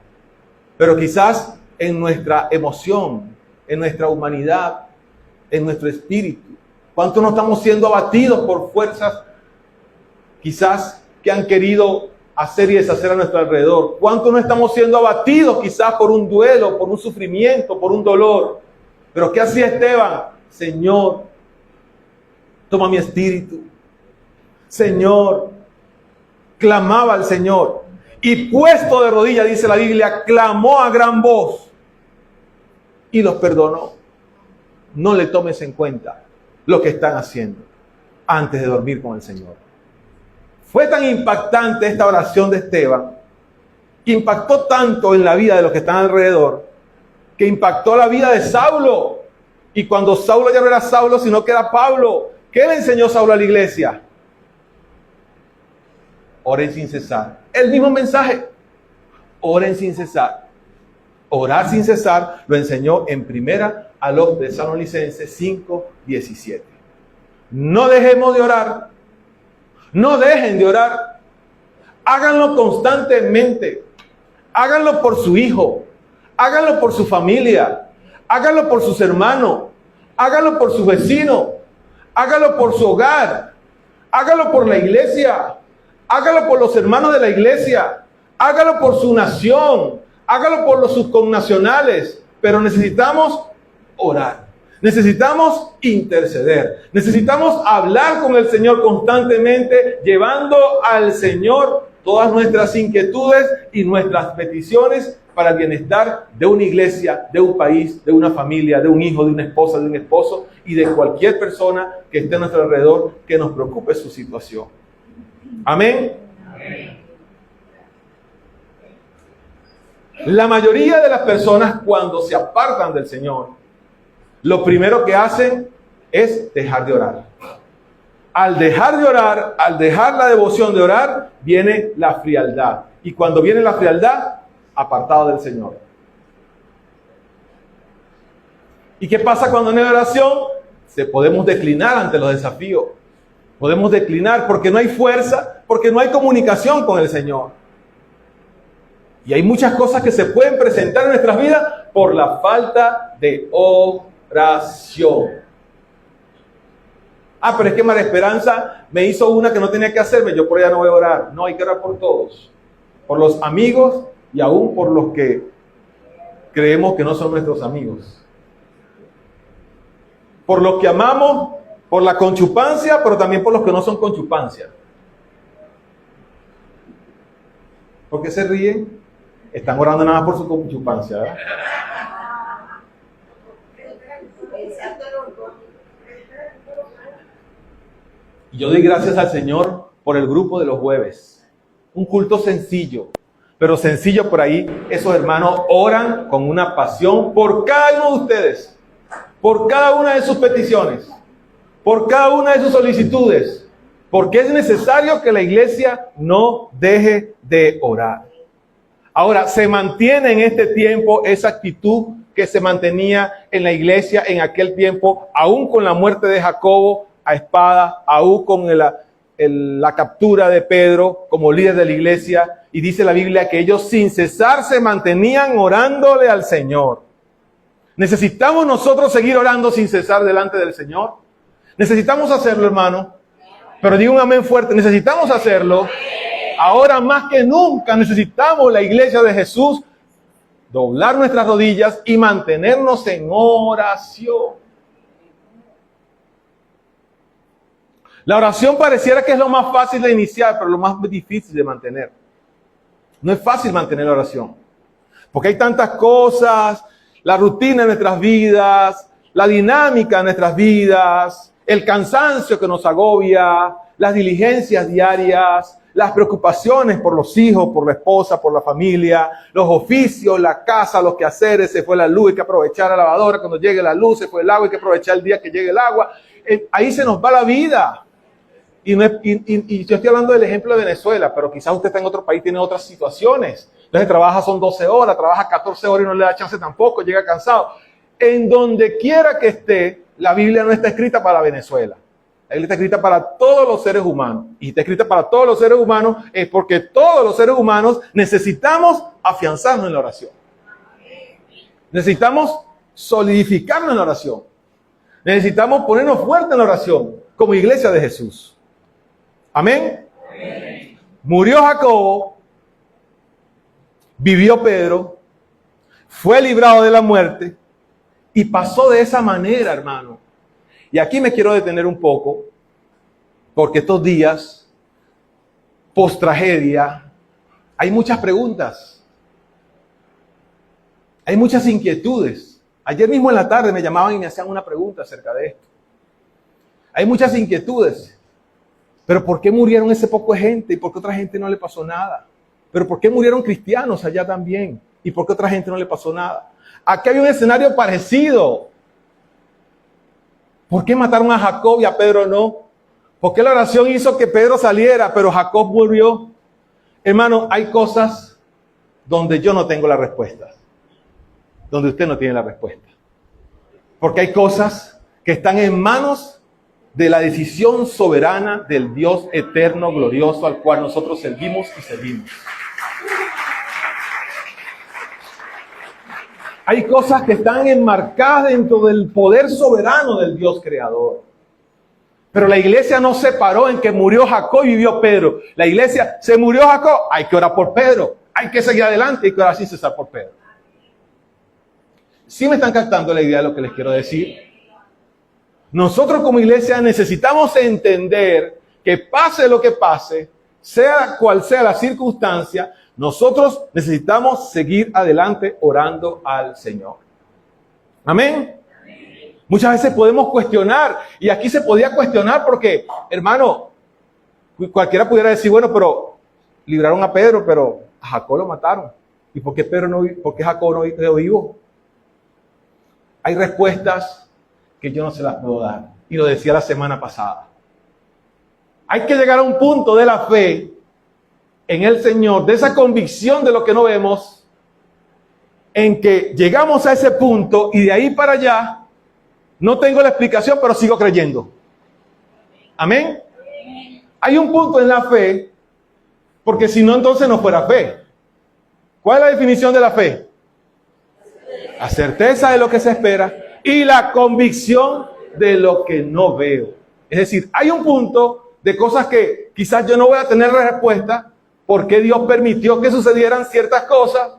pero quizás en nuestra emoción, en nuestra humanidad, en nuestro espíritu? ¿Cuántos no estamos siendo abatidos por fuerzas quizás que han querido hacer y deshacer a nuestro alrededor? ¿Cuántos no estamos siendo abatidos quizás por un duelo, por un sufrimiento, por un dolor? Pero ¿qué hacía Esteban? Señor, toma mi espíritu. Señor, clamaba al Señor. Y puesto de rodillas, dice la Biblia, clamó a gran voz y los perdonó. No le tomes en cuenta lo que están haciendo antes de dormir con el Señor. Fue tan impactante esta oración de Esteban, que impactó tanto en la vida de los que están alrededor, que impactó la vida de Saulo. Y cuando Saulo ya no era Saulo, sino que era Pablo, ¿qué le enseñó Saulo a la iglesia? Oren sin cesar. El mismo mensaje. Oren sin cesar. Orar sin cesar lo enseñó en primera a los Tesalonicenses 5:17. No dejemos de orar. No dejen de orar. Háganlo constantemente. Háganlo por su hijo. Háganlo por su familia. Háganlo por sus hermanos. Háganlo por sus vecinos. Háganlo por su hogar. Háganlo por la iglesia. Hágalo por los hermanos de la iglesia. Hágalo por su nación. Hágalo por sus connacionales. Pero necesitamos orar. Necesitamos interceder. Necesitamos hablar con el Señor constantemente, llevando al Señor todas nuestras inquietudes y nuestras peticiones para el bienestar de una iglesia, de un país, de una familia, de un hijo, de una esposa, de un esposo y de cualquier persona que esté a nuestro alrededor que nos preocupe su situación. Amén. Amén. La mayoría de las personas, cuando se apartan del Señor, lo primero que hacen es dejar de orar. Al dejar de orar, al dejar la devoción de orar, viene la frialdad. Y cuando viene la frialdad, apartado del Señor. ¿Y qué pasa cuando no hay oración? Podemos declinar ante los desafíos. Podemos declinar porque no hay fuerza, porque no hay comunicación con el Señor. Y hay muchas cosas que se pueden presentar en nuestras vidas por la falta de oración. Pero es que María Esperanza me hizo una que no tenía que hacerme, yo por ella no voy a orar. No, hay que orar por todos. Por los amigos y aún por los que creemos que no son nuestros amigos. Por los que amamos, por la conchupancia, pero también por los que no son conchupancia. ¿Por qué se ríen? Están orando nada más por su conchupancia, ¿verdad? Y yo doy gracias al Señor por el grupo de los jueves. Un culto sencillo, pero sencillo por ahí. Esos hermanos oran con una pasión por cada uno de ustedes, por cada una de sus peticiones, por cada una de sus solicitudes, porque es necesario que la iglesia no deje de orar. Ahora, se mantiene en este tiempo esa actitud que se mantenía en la iglesia en aquel tiempo, aún con la muerte de Jacobo a espada, aún con la captura de Pedro como líder de la iglesia. Y dice la Biblia que ellos sin cesar se mantenían orándole al Señor. ¿Necesitamos nosotros seguir orando sin cesar delante del Señor? Necesitamos hacerlo, hermano. Pero diga un amén fuerte, necesitamos hacerlo. Ahora más que nunca necesitamos la iglesia de Jesús doblar nuestras rodillas y mantenernos en oración. La oración pareciera que es lo más fácil de iniciar, pero lo más difícil de mantener. No es fácil mantener la oración, porque hay tantas cosas, la rutina de nuestras vidas, la dinámica de nuestras vidas, el cansancio que nos agobia, las diligencias diarias, las preocupaciones por los hijos, por la esposa, por la familia, los oficios, la casa, los quehaceres, se fue la luz, hay que aprovechar la lavadora cuando llegue la luz, se fue el agua, hay que aprovechar el día que llegue el agua. Ahí se nos va la vida. Y yo estoy hablando del ejemplo de Venezuela, pero quizás usted está en otro país, tiene otras situaciones. Entonces trabaja son 12 horas, trabaja 14 horas y no le da chance tampoco, llega cansado. En donde quiera que esté, la Biblia no está escrita para Venezuela. La Biblia está escrita para todos los seres humanos. Y está escrita para todos los seres humanos es porque todos los seres humanos necesitamos afianzarnos en la oración. Necesitamos solidificarnos en la oración. Necesitamos ponernos fuertes en la oración como iglesia de Jesús. Amén. Amén. Murió Jacobo, vivió Pedro, fue librado de la muerte y pasó de esa manera, hermano. Y aquí me quiero detener un poco, porque estos días, post tragedia, hay muchas preguntas, hay muchas inquietudes. Ayer mismo en la tarde me llamaban y me hacían una pregunta acerca de esto. Hay muchas inquietudes. Pero ¿por qué murieron ese poco de gente y por qué otra gente no le pasó nada? Pero ¿por qué murieron cristianos allá también y por qué otra gente no le pasó nada? Aquí hay un escenario parecido. ¿Por qué mataron a Jacob y a Pedro no? ¿Por qué la oración hizo que Pedro saliera, pero Jacob murió? Hermano, hay cosas donde yo no tengo la respuesta. Donde usted no tiene la respuesta. Porque hay cosas que están en manos de la decisión soberana del Dios eterno, glorioso, al cual nosotros servimos y servimos. Hay cosas que están enmarcadas dentro del poder soberano del Dios creador. Pero la iglesia no se paró en que murió Jacob y vivió Pedro. La iglesia, se murió Jacob, hay que orar por Pedro. Hay que seguir adelante y que orar sin cesar por Pedro. ¿Sí me están captando la idea de lo que les quiero decir? Nosotros como iglesia necesitamos entender que pase lo que pase, sea cual sea la circunstancia, nosotros necesitamos seguir adelante orando al Señor. Amén. Muchas veces podemos cuestionar, y aquí se podía cuestionar porque, hermano, cualquiera pudiera decir, bueno, pero libraron a Pedro, pero a Jacob lo mataron. ¿Y por qué Jacob no quedó vivo? Hay respuestas que yo no se las puedo dar. Y lo decía la semana pasada. Hay que llegar a un punto de la fe en el Señor, de esa convicción de lo que no vemos, en que llegamos a ese punto y de ahí para allá no tengo la explicación, pero sigo creyendo. Amén. Hay un punto en la fe, porque si no, entonces no fuera fe. ¿Cuál es la definición de la fe? La certeza de lo que se espera y la convicción de lo que no veo. Es decir, hay un punto de cosas que quizás yo no voy a tener la respuesta porque Dios permitió que sucedieran ciertas cosas,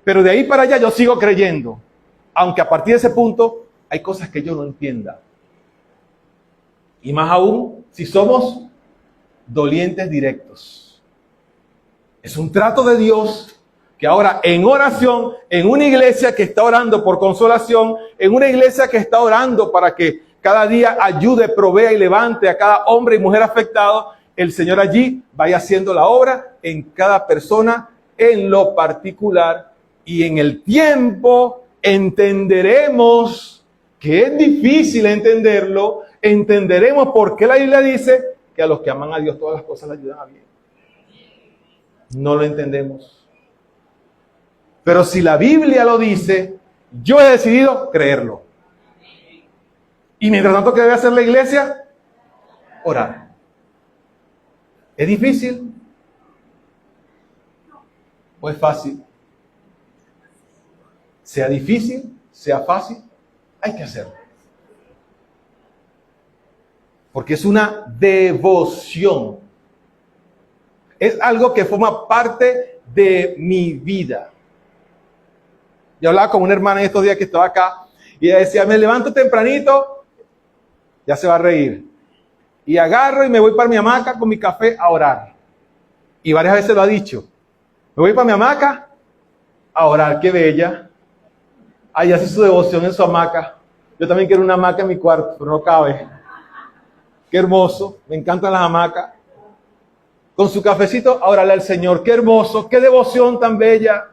pero de ahí para allá yo sigo creyendo, aunque a partir de ese punto hay cosas que yo no entienda. Y más aún si somos dolientes directos. Es un trato de Dios que ahora en oración, en una iglesia que está orando por consolación, en una iglesia que está orando para que cada día ayude, provea y levante a cada hombre y mujer afectado, el Señor allí vaya haciendo la obra en cada persona en lo particular. Y en el tiempo entenderemos, que es difícil entenderlo, entenderemos por qué la Biblia dice que a los que aman a Dios todas las cosas le ayudan a bien. No lo entendemos. Pero si la Biblia lo dice, yo he decidido creerlo. Y mientras tanto, ¿qué debe hacer la iglesia? Orar. ¿Es difícil? ¿O es fácil? Sea difícil, sea fácil, hay que hacerlo. Porque es una devoción. Es algo que forma parte de mi vida. Yo hablaba con una hermana en estos días que estaba acá y ella decía, me levanto tempranito, ya se va a reír, y agarro y me voy para mi hamaca con mi café a orar. Y varias veces lo ha dicho. Me voy para mi hamaca a orar, qué bella. Ahí hace su devoción en su hamaca. Yo también quiero una hamaca en mi cuarto, pero no cabe. Qué hermoso, me encantan las hamacas. Con su cafecito a orarle al Señor, qué hermoso, qué devoción tan bella.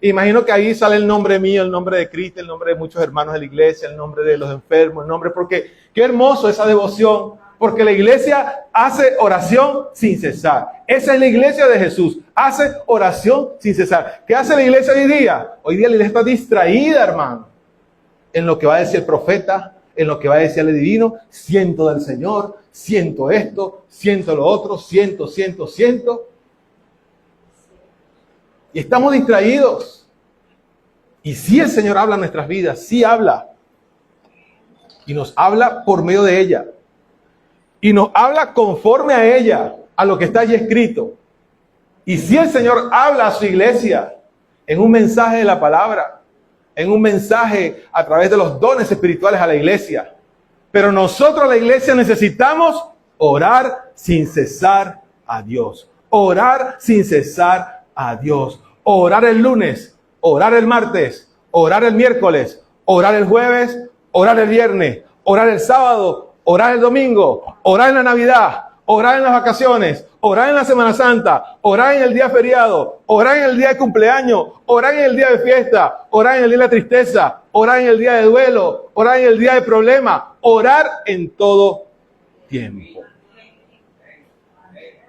Imagino que ahí sale el nombre mío, el nombre de Cristo, el nombre de muchos hermanos de la iglesia, el nombre de los enfermos, el nombre, porque qué hermoso esa devoción, porque la iglesia hace oración sin cesar. Esa es la iglesia de Jesús, hace oración sin cesar. ¿Qué hace la iglesia hoy día? Hoy día la iglesia está distraída, hermano, en lo que va a decir el profeta, en lo que va a decir el divino, siento del Señor, siento esto, siento lo otro, siento. Y estamos distraídos. Y sí el Señor habla en nuestras vidas, sí habla. Y nos habla por medio de ella. Y nos habla conforme a ella, a lo que está allí escrito. Y si el Señor habla a su iglesia en un mensaje de la palabra, en un mensaje a través de los dones espirituales a la iglesia. Pero nosotros, la iglesia, necesitamos orar sin cesar a Dios. Orar sin cesar a Dios. Orar el lunes, orar el martes, orar el miércoles, orar el jueves, orar el viernes, orar el sábado, orar el domingo, orar en la Navidad, orar en las vacaciones, orar en la Semana Santa, orar en el día feriado, orar en el día de cumpleaños, orar en el día de fiesta, orar en el día de la tristeza, orar en el día de duelo, orar en el día de problema, orar en todo tiempo.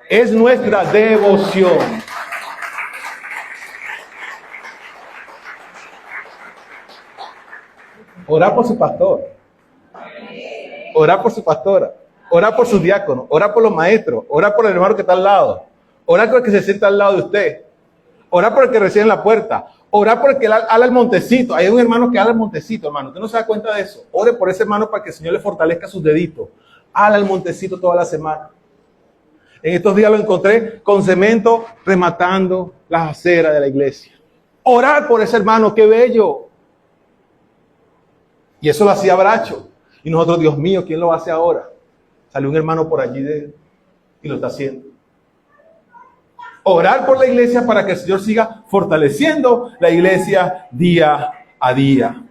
Es nuestra devoción. Orar por su pastor. Orar por su pastora. Orar por sus diáconos. Orar por los maestros. Orar por el hermano que está al lado. Orar por el que se sienta al lado de usted. Orar por el que recibe en la puerta. Orar por el que ala el montecito. Hay un hermano que ala el montecito, hermano. Usted no se da cuenta de eso. Ore por ese hermano para que el Señor le fortalezca sus deditos. Ala el montecito toda la semana. En estos días lo encontré con cemento rematando las aceras de la iglesia. Orar por ese hermano, qué bello. Y eso lo hacía Bracho. Y nosotros, Dios mío, ¿quién lo hace ahora? Salió un hermano por allí y lo está haciendo. Orar por la iglesia para que el Señor siga fortaleciendo la iglesia día a día.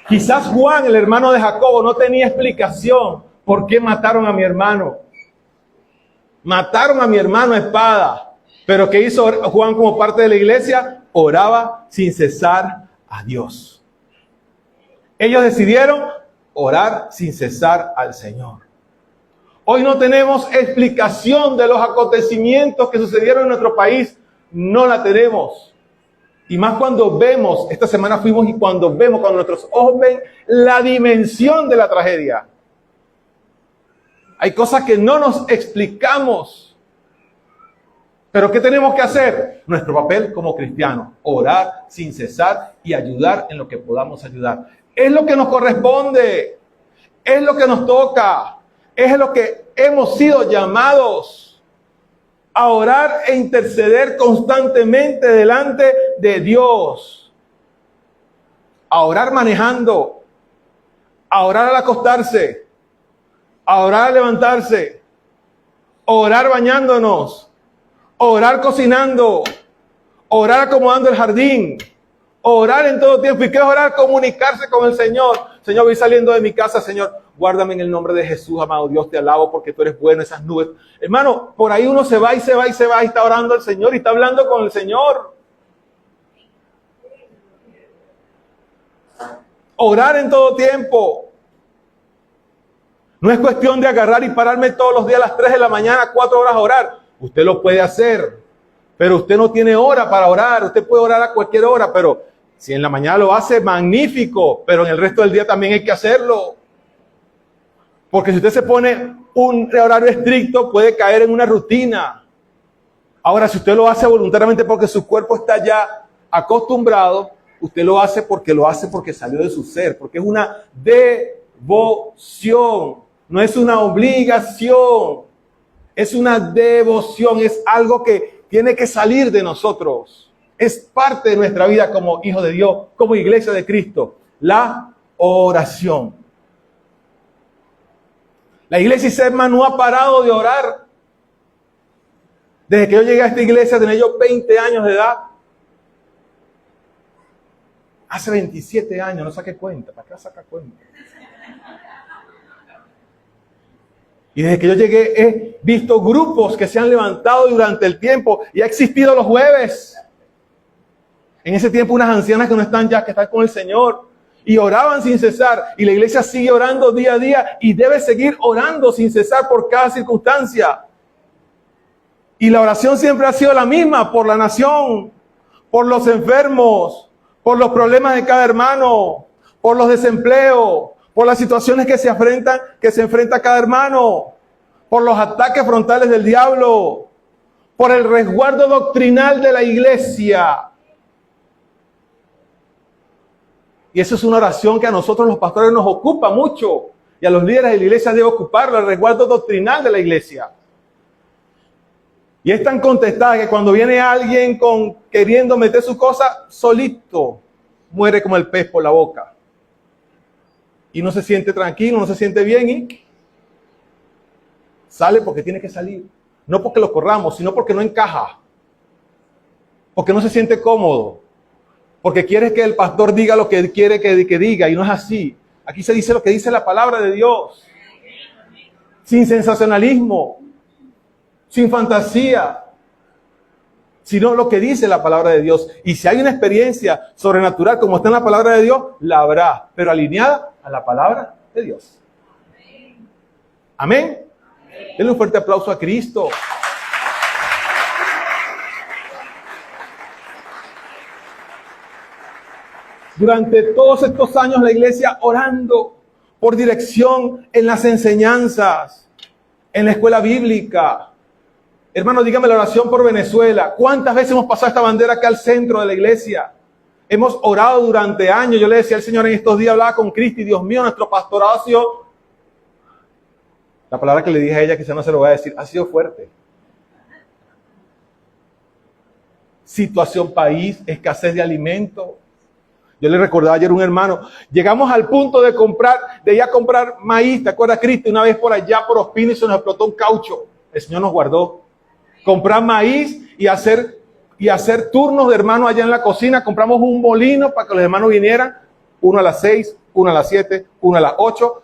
Quizás Juan, el hermano de Jacobo, no tenía explicación por qué mataron a mi hermano. Mataron a mi hermano a espada. Pero ¿qué hizo Juan como parte de la iglesia? Oraba sin cesar a Dios. Ellos decidieron orar sin cesar al Señor. Hoy no tenemos explicación de los acontecimientos que sucedieron en nuestro país. No la tenemos. Y más cuando vemos, esta semana fuimos y cuando nuestros ojos ven la dimensión de la tragedia. Hay cosas que no nos explicamos. Pero ¿qué tenemos que hacer? Nuestro papel como cristianos, orar sin cesar y ayudar en lo que podamos ayudar. Es lo que nos corresponde, es lo que nos toca, es lo que hemos sido llamados a orar e interceder constantemente delante de Dios. A orar manejando, a orar al acostarse, a orar al levantarse, a orar bañándonos, orar cocinando, orar acomodando el jardín, orar en todo tiempo. ¿Y qué es orar? Comunicarse con el Señor. Señor, voy saliendo de mi casa, Señor, guárdame en el nombre de Jesús, amado Dios, te alabo porque tú eres bueno, esas nubes. Hermano, por ahí uno se va y está orando al Señor y está hablando con el Señor. Orar en todo tiempo. No es cuestión de agarrar y pararme todos los días a las 3 de la mañana, 4 horas a orar. Usted lo puede hacer, pero usted no tiene hora para orar. Usted puede orar a cualquier hora, pero si en la mañana lo hace, magnífico. Pero en el resto del día también hay que hacerlo. Porque si usted se pone un horario estricto, puede caer en una rutina. Ahora, si usted lo hace voluntariamente porque su cuerpo está ya acostumbrado, usted lo hace porque salió de su ser, porque es una devoción, no es una obligación. Es una devoción, es algo que tiene que salir de nosotros. Es parte de nuestra vida como hijos de Dios, como iglesia de Cristo. La oración. La iglesia ISEMA no ha parado de orar. Desde que yo llegué a esta iglesia, tenía yo 20 años de edad. Hace 27 años, no saqué cuenta. ¿Para qué saca cuenta? Y desde que yo llegué he visto grupos que se han levantado durante el tiempo y ha existido los jueves. En ese tiempo unas ancianas que no están ya, que están con el Señor y oraban sin cesar. Y la iglesia sigue orando día a día y debe seguir orando sin cesar por cada circunstancia. Y la oración siempre ha sido la misma, por la nación, por los enfermos, por los problemas de cada hermano, por los desempleos, por las situaciones que se enfrenta cada hermano, por los ataques frontales del diablo, por el resguardo doctrinal de la iglesia. Y eso es una oración que a nosotros los pastores nos ocupa mucho, y a los líderes de la iglesia debe ocuparlo, el resguardo doctrinal de la iglesia. Y es tan contestada que cuando viene alguien queriendo meter su cosa, solito muere como el pez por la boca. Y no se siente tranquilo, no se siente bien y sale porque tiene que salir. No porque lo corramos, sino porque no encaja. Porque no se siente cómodo. Porque quiere que el pastor diga lo que quiere que diga y no es así. Aquí se dice lo que dice la palabra de Dios. Sin sensacionalismo. Sin fantasía, sino lo que dice la palabra de Dios. Y si hay una experiencia sobrenatural como está en la palabra de Dios, la habrá, pero alineada a la palabra de Dios. Amén. Denle un fuerte aplauso a Cristo. Durante todos estos años la iglesia orando por dirección en las enseñanzas, en la escuela bíblica. Hermano, dígame la oración por Venezuela. ¿Cuántas veces hemos pasado esta bandera acá al centro de la iglesia? Hemos orado durante años. Yo le decía al Señor en estos días, hablaba con Cristi, Dios mío, nuestro pastorado ha sido... La palabra que le dije a ella, quizá no se lo voy a decir, ha sido fuerte. Situación país, escasez de alimento. Yo le recordaba ayer a un hermano, llegamos al punto de ir a comprar maíz. ¿Te acuerdas, Cristi? Una vez por allá, por Ospina, y se nos explotó un caucho. El Señor nos guardó. Comprar maíz y hacer turnos de hermanos allá en la cocina. Compramos un molino para que los hermanos vinieran. Uno a las 6, uno a las 7, uno a las 8.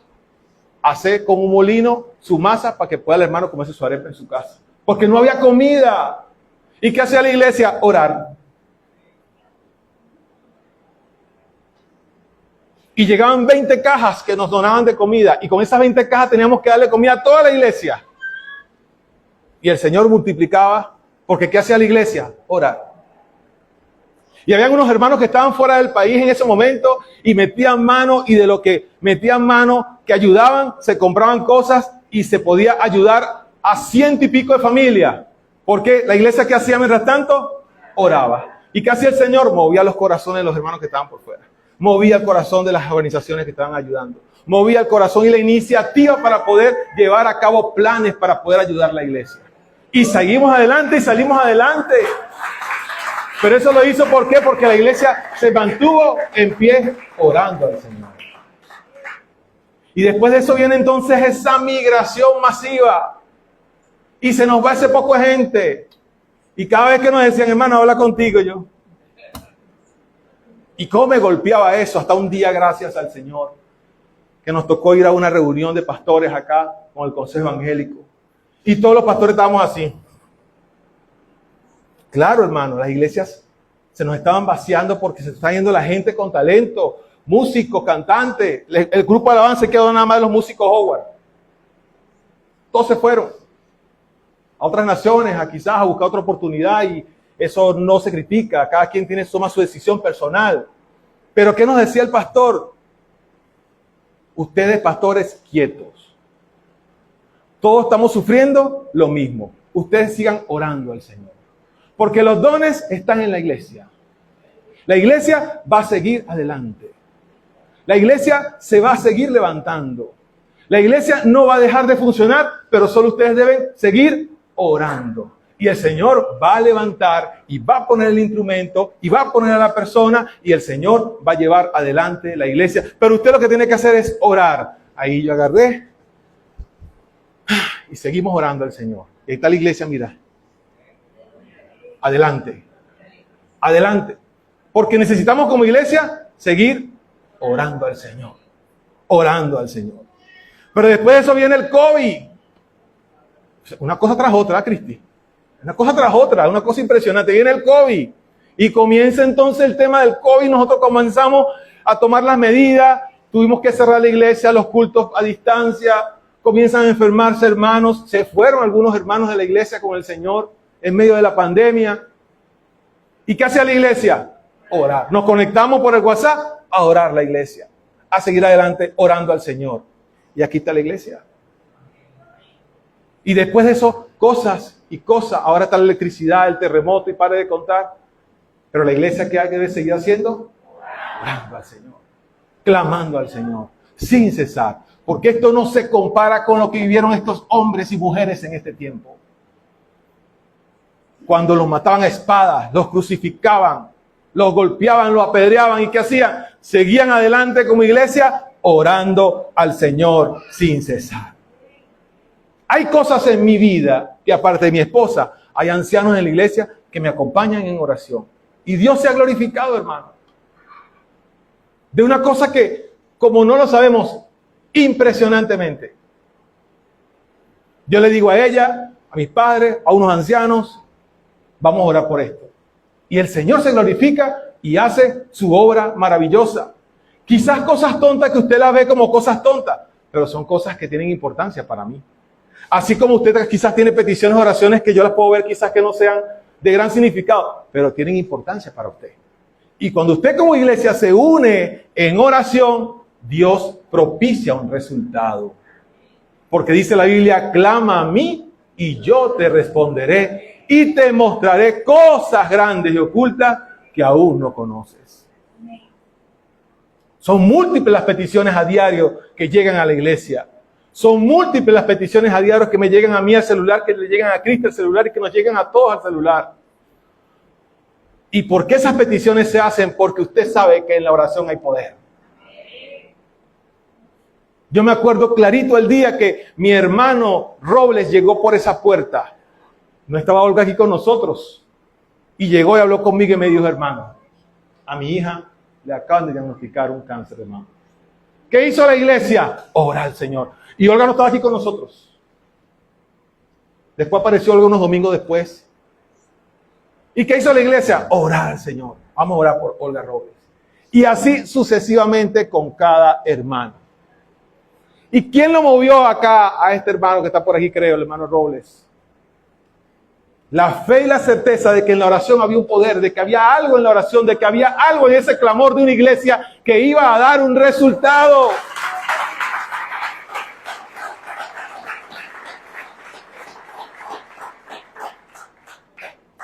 Hacer con un molino su masa para que pueda el hermano comerse su arepa en su casa. Porque no había comida. ¿Y qué hacía la iglesia? Orar. Y llegaban 20 cajas que nos donaban de comida. Y con esas 20 cajas teníamos que darle comida a toda la iglesia. Y el Señor multiplicaba, porque ¿qué hacía la iglesia? Orar. Y había unos hermanos que estaban fuera del país en ese momento y metían mano, y de lo que metían mano, que ayudaban, se compraban cosas y se podía ayudar a 100 y pico de familias. Porque la iglesia, ¿qué hacía mientras tanto? Oraba. ¿Y qué hacía el Señor? Movía los corazones de los hermanos que estaban por fuera. Movía el corazón de las organizaciones que estaban ayudando. Movía el corazón y la iniciativa para poder llevar a cabo planes para poder ayudar a la iglesia. Y seguimos adelante y salimos adelante. Pero eso lo hizo, ¿por qué? Porque la iglesia se mantuvo en pie orando al Señor. Y después de eso viene entonces esa migración masiva. Y se nos va ese poco de gente. Y cada vez que nos decían, hermano, habla contigo, yo. Y cómo me golpeaba eso, hasta un día, gracias al Señor, que nos tocó ir a una reunión de pastores acá con el Consejo Evangélico. Y todos los pastores estábamos así. Claro, hermano, las iglesias se nos estaban vaciando porque se está yendo la gente con talento, músicos, cantantes. El grupo de alabanza quedó nada más de los músicos Howard. Todos se fueron a otras naciones, quizás a buscar otra oportunidad, y eso no se critica. Cada quien toma su decisión personal. Pero ¿qué nos decía el pastor? Ustedes, pastores, quietos. Todos estamos sufriendo lo mismo. Ustedes sigan orando al Señor. Porque los dones están en la iglesia. La iglesia va a seguir adelante. La iglesia se va a seguir levantando. La iglesia no va a dejar de funcionar, pero solo ustedes deben seguir orando. Y el Señor va a levantar y va a poner el instrumento y va a poner a la persona, y el Señor va a llevar adelante la iglesia. Pero usted lo que tiene que hacer es orar. Ahí yo agarré y seguimos orando al Señor. Y ahí está la iglesia, mira. Adelante. Adelante. Porque necesitamos como iglesia seguir orando al Señor. Orando al Señor. Pero después de eso viene el COVID. Una cosa tras otra, Cristi. Una cosa tras otra, una cosa impresionante. Viene el COVID. Y comienza entonces el tema del COVID. Nosotros comenzamos a tomar las medidas. Tuvimos que cerrar la iglesia, los cultos a distancia. Comienzan a enfermarse hermanos. Se fueron algunos hermanos de la iglesia con el Señor en medio de la pandemia. ¿Y qué hace la iglesia? orar. Nos conectamos por el WhatsApp a orar la iglesia, a seguir adelante orando al Señor. Y aquí está la iglesia. Y después de eso, cosas y cosas. Ahora está la electricidad, el terremoto y pare de contar. Pero la iglesia, ¿qué hay que seguir haciendo? Orando al Señor, clamando al Señor, sin cesar. Porque esto no se compara con lo que vivieron estos hombres y mujeres en este tiempo. Cuando los mataban a espadas, los crucificaban, los golpeaban, los apedreaban. ¿Y qué hacían? Seguían adelante como iglesia, orando al Señor sin cesar. Hay cosas en mi vida que, aparte de mi esposa, hay ancianos en la iglesia que me acompañan en oración. Y Dios se ha glorificado, hermano. De una cosa que, como no lo sabemos, impresionantemente. Yo le digo a ella, a mis padres, a unos ancianos, vamos a orar por esto. Y el Señor se glorifica y hace su obra maravillosa. Quizás cosas tontas que usted las ve como cosas tontas, pero son cosas que tienen importancia para mí. Así como usted quizás tiene peticiones o oraciones que yo las puedo ver quizás que no sean de gran significado, pero tienen importancia para usted. Y cuando usted como iglesia se une en oración, Dios propicia un resultado. Porque dice la Biblia, clama a mí y yo te responderé y te mostraré cosas grandes y ocultas que aún no conoces. Son múltiples las peticiones a diario que llegan a la iglesia. Son múltiples las peticiones a diario que me llegan a mí al celular, que le llegan a Cristo al celular y que nos llegan a todos al celular. ¿Y por qué esas peticiones se hacen? Porque usted sabe que en la oración hay poder. Yo me acuerdo clarito el día que mi hermano Robles llegó por esa puerta. No estaba Olga aquí con nosotros. Y llegó y habló conmigo y me dijo, hermano, a mi hija le acaban de diagnosticar un cáncer, hermano. ¿Qué hizo la iglesia? Orar al Señor. Y Olga no estaba aquí con nosotros. Después apareció Olga unos domingos después. ¿Y qué hizo la iglesia? Orar al Señor. Vamos a orar por Olga Robles. Y así sucesivamente con cada hermano. ¿Y quién lo movió acá a este hermano que está por aquí, creo, el hermano Robles? La fe y la certeza de que en la oración había un poder, de que había algo en la oración, de que había algo en ese clamor de una iglesia que iba a dar un resultado.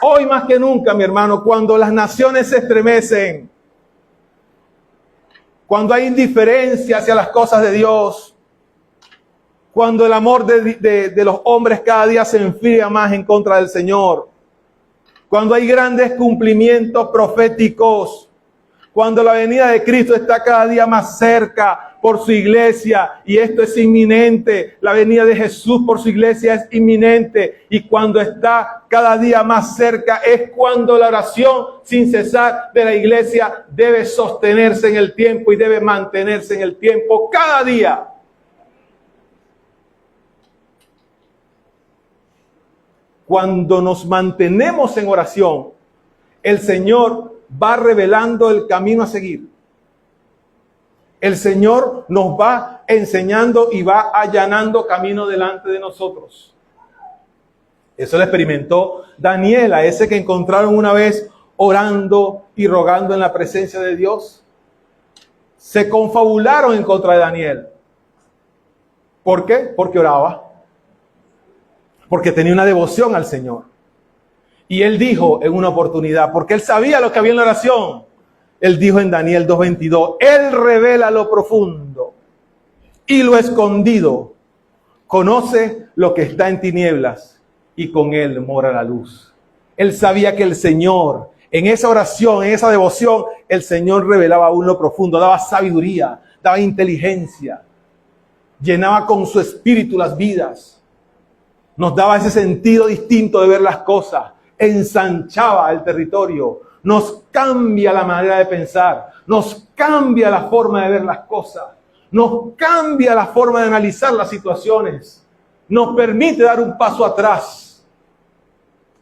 Hoy más que nunca, mi hermano, cuando las naciones se estremecen, cuando hay indiferencia hacia las cosas de Dios, cuando el amor de los hombres cada día se enfría más en contra del Señor, cuando hay grandes cumplimientos proféticos, cuando la venida de Cristo está cada día más cerca por su iglesia, y esto es inminente, la venida de Jesús por su iglesia es inminente, y cuando está cada día más cerca es cuando la oración sin cesar de la iglesia debe sostenerse en el tiempo y debe mantenerse en el tiempo cada día. Cuando nos mantenemos en oración, el Señor va revelando el camino a seguir. El Señor nos va enseñando y va allanando camino delante de nosotros. Eso lo experimentó Daniel, a ese que encontraron una vez orando y rogando en la presencia de Dios. Se confabularon en contra de Daniel. ¿Por qué? Porque oraba. Porque tenía una devoción al Señor. Y él dijo en una oportunidad, porque él sabía lo que había en la oración, él dijo en Daniel 2:22, Él revela lo profundo y lo escondido, conoce lo que está en tinieblas y con él mora la luz. Él sabía que el Señor, en esa oración, en esa devoción, el Señor revelaba aún lo profundo, daba sabiduría, daba inteligencia, llenaba con su espíritu las vidas. Nos daba ese sentido distinto de ver las cosas, ensanchaba el territorio, nos cambia la manera de pensar, nos cambia la forma de ver las cosas, nos cambia la forma de analizar las situaciones, nos permite dar un paso atrás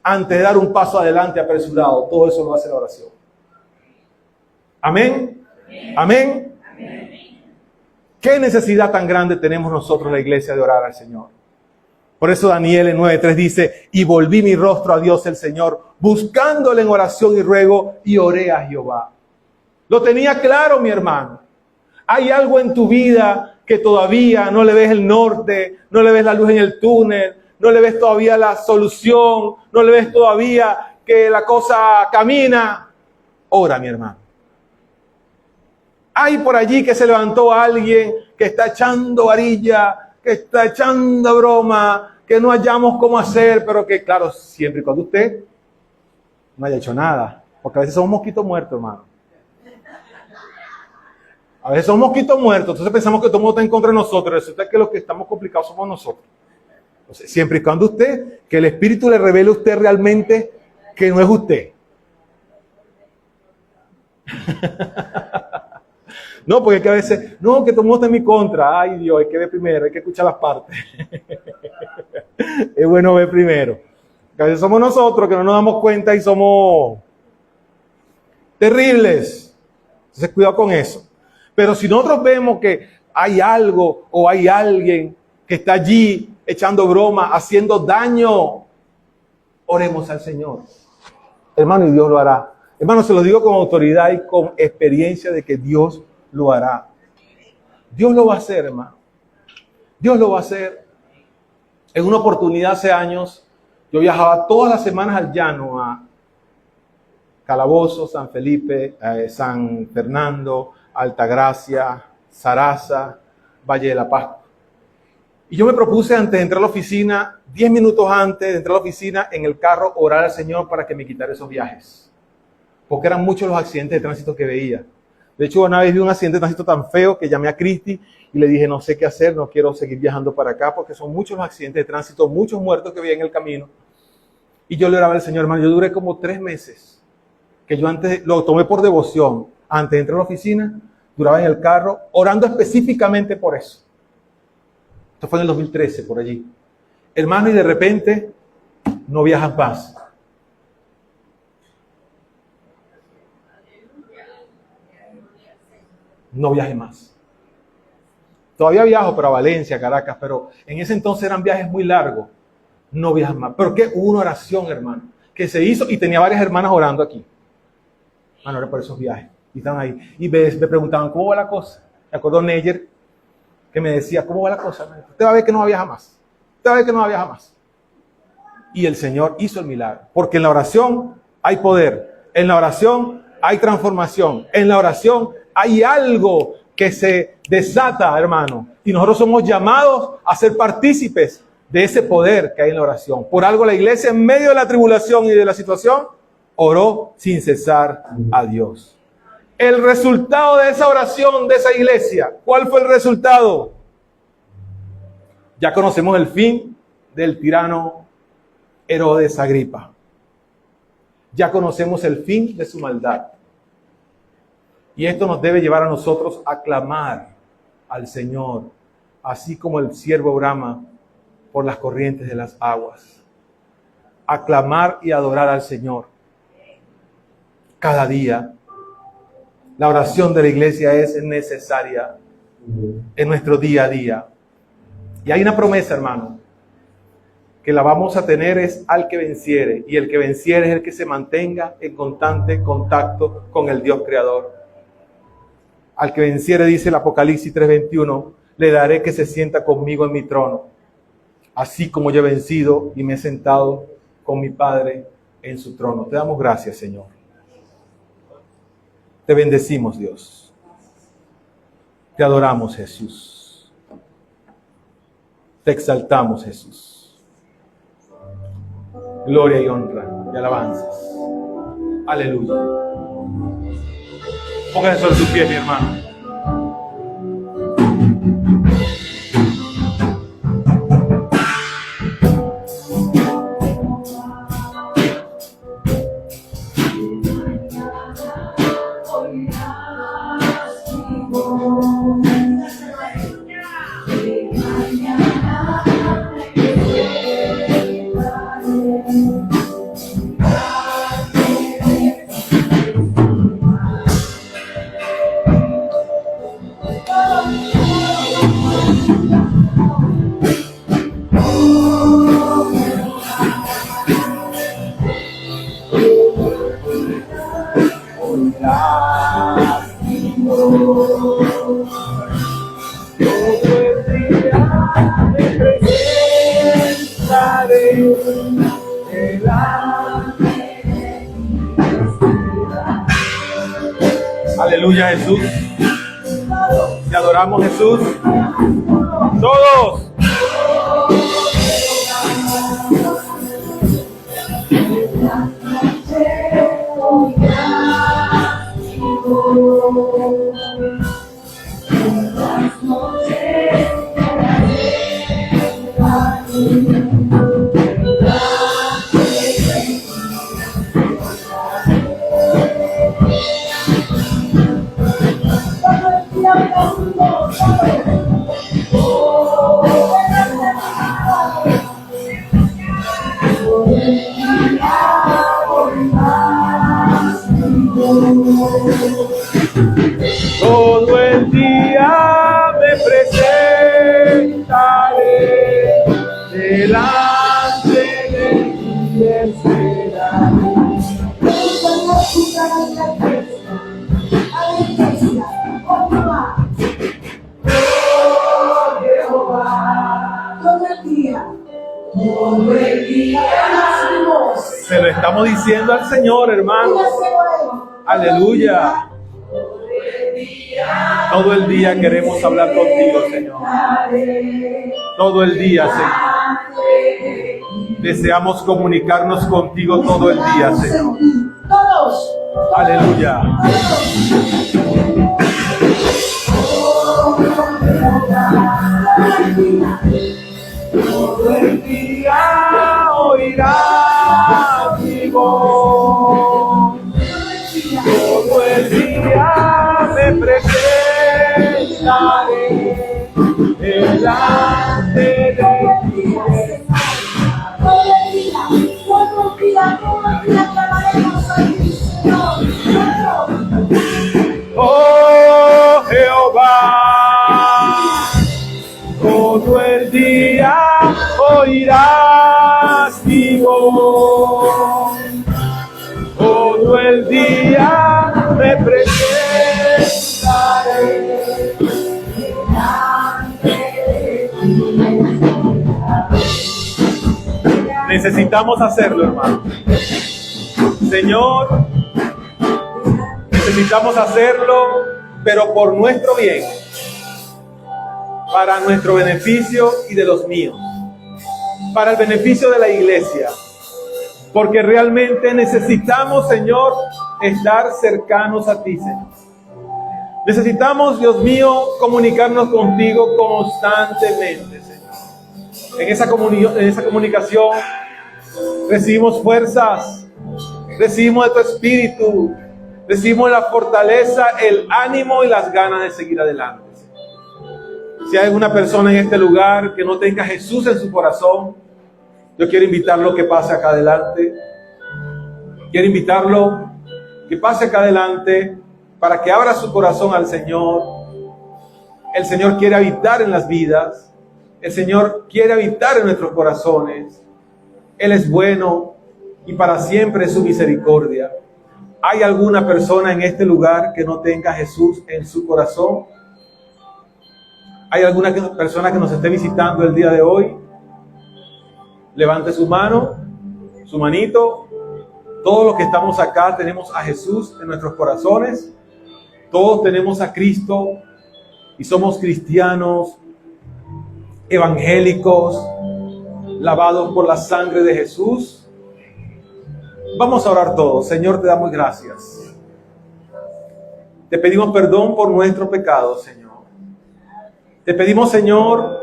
antes de dar un paso adelante apresurado. Todo eso lo hace la oración. Amén. Amén. ¿Qué necesidad tan grande tenemos nosotros, la iglesia, de orar al Señor? Por eso Daniel en 9:3 dice, y volví mi rostro a Dios el Señor, buscándole en oración y ruego, y oré a Jehová. Lo tenía claro, mi hermano. Hay algo en tu vida que todavía no le ves el norte, no le ves la luz en el túnel, no le ves todavía la solución, no le ves todavía que la cosa camina. Ora, mi hermano. Hay por allí que se levantó alguien que está echando varilla, que está echando broma, que no hallamos cómo hacer, pero que, claro, siempre y cuando usted no haya hecho nada. Porque a veces somos mosquitos muertos, hermano. A veces somos mosquitos muertos, entonces pensamos que todo el mundo está en contra de nosotros. Resulta que los que estamos complicados somos nosotros. Entonces, siempre y cuando usted, que el Espíritu le revele a usted realmente que no es usted. No, porque es que a veces, no, que todo el mundo está en mi contra. Ay, Dios, hay que ver primero, hay que escuchar las partes. Es bueno ver primero. Que a veces somos nosotros que no nos damos cuenta y somos terribles. Entonces, cuidado con eso. Pero si nosotros vemos que hay algo o hay alguien que está allí echando broma, haciendo daño, oremos al Señor. Hermano, y Dios lo hará. Hermano, se lo digo con autoridad y con experiencia de que Dios lo hará. Dios lo va a hacer, hermano. Dios lo va a hacer. En una oportunidad hace años, yo viajaba todas las semanas al llano, a Calabozo, San Felipe, San Fernando, Altagracia, Zaraza, Valle de la Pascua. Y yo me propuse antes de entrar a la oficina, 10 minutos antes de entrar a la oficina, en el carro, orar al Señor para que me quitara esos viajes. Porque eran muchos los accidentes de tránsito que veía. De hecho, una vez vi un accidente de tránsito tan feo que llamé a Cristi y le dije, no sé qué hacer, no quiero seguir viajando para acá porque son muchos los accidentes de tránsito, muchos muertos que veía en el camino. Y yo le oraba al Señor, hermano, yo duré como 3 meses, que yo antes lo tomé por devoción. Antes de entrar a la oficina, duraba en el carro, orando específicamente por eso. Esto fue en el 2013, por allí. Hermano, y de repente, no viajas más. No viaje más. Todavía viajo, pero a Valencia, Caracas, pero en ese entonces eran viajes muy largos. No viajas más. ¿Pero qué? Hubo una oración, hermano, que se hizo y tenía varias hermanas orando aquí. Hermano, era por esos viajes. Y estaban ahí. Y me preguntaban, ¿cómo va la cosa? Me acordó Neyer, que me decía, ¿cómo va la cosa? Usted va a ver que no viaja más. Usted va a ver que no viaja más. Y el Señor hizo el milagro. Porque en la oración hay poder. En la oración hay transformación. En la oración hay algo que se desata, hermano. Y nosotros somos llamados a ser partícipes de ese poder que hay en la oración. Por algo la iglesia, en medio de la tribulación y de la situación, oró sin cesar a Dios. El resultado de esa oración, de esa iglesia, ¿cuál fue el resultado? Ya conocemos el fin del tirano Herodes Agripa. Ya conocemos el fin de su maldad. Y esto nos debe llevar a nosotros a clamar al Señor, así como el siervo brama por las corrientes de las aguas. A clamar y adorar al Señor. Cada día. La oración de la iglesia es necesaria en nuestro día a día. Y hay una promesa, hermano, que la vamos a tener es al que venciere. Y el que venciere es el que se mantenga en constante contacto con el Dios creador. Al que venciere, dice el Apocalipsis 3:21, le daré que se sienta conmigo en mi trono, así como yo he vencido y me he sentado con mi Padre en su trono. Te damos gracias, Señor. Te bendecimos, Dios. Te adoramos, Jesús. Te exaltamos, Jesús. Gloria y honra y alabanzas. Aleluya. Pónganse sobre sus pies, mi hermano. Aleluya, Jesús. Te adoramos, Jesús. Todos. Todo el día me presentaré delante de ti, esperaré. Se lo estamos diciendo al Señor, hermano. Aleluya. Todo el día queremos hablar contigo, Señor. Todo el día, Señor. Deseamos comunicarnos contigo todo el día, Señor. Aleluya. Todo el día oirás mi voz. Todo el día me presentaré delante de ti. Todo el día clamaremos a ti, Señor. Oh Jehová, todo el día oirás mi voz. Todo el día me presentaré delante de ti. Necesitamos hacerlo, hermano. Señor, necesitamos hacerlo, pero por nuestro bien, para nuestro beneficio y de los míos, para el beneficio de la iglesia. Porque realmente necesitamos, Señor, estar cercanos a ti, Señor. Necesitamos, Dios mío, comunicarnos contigo constantemente, Señor. En esa comunicación recibimos fuerzas, recibimos de tu espíritu, recibimos la fortaleza, el ánimo y las ganas de seguir adelante. Si hay alguna persona en este lugar que no tenga a Jesús en su corazón, yo quiero invitarlo a que pase acá adelante. Quiero invitarlo que pase acá adelante para que abra su corazón al Señor. El Señor quiere habitar en las vidas. El Señor quiere habitar en nuestros corazones. Él es bueno y para siempre es su misericordia. ¿Hay alguna persona en este lugar que no tenga a Jesús en su corazón? ¿Hay alguna persona que nos esté visitando el día de hoy? Levante su mano, su manito. Todos los que estamos acá tenemos a Jesús en nuestros corazones. Todos tenemos a Cristo y somos cristianos, evangélicos, lavados por la sangre de Jesús. Vamos a orar todos. Señor, te damos gracias. Te pedimos perdón por nuestro pecado, Señor. Te pedimos, Señor,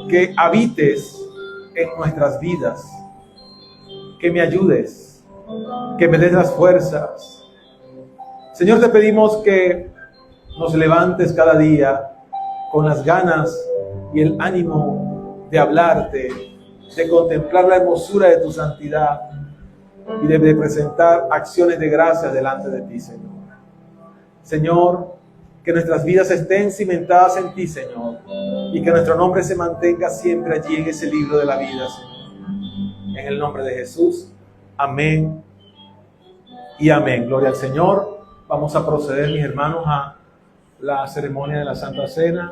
que habites en nuestras vidas, que me ayudes, que me des las fuerzas. Señor, te pedimos que nos levantes cada día con las ganas y el ánimo de hablarte, de contemplar la hermosura de tu santidad y de presentar acciones de gracias delante de ti, Señor. Señor, que nuestras vidas estén cimentadas en ti, Señor, y que nuestro nombre se mantenga siempre allí en ese libro de la vida, Señor. En el nombre de Jesús, amén y amén. Gloria al Señor. Vamos a proceder, mis hermanos, a la ceremonia de la Santa Cena.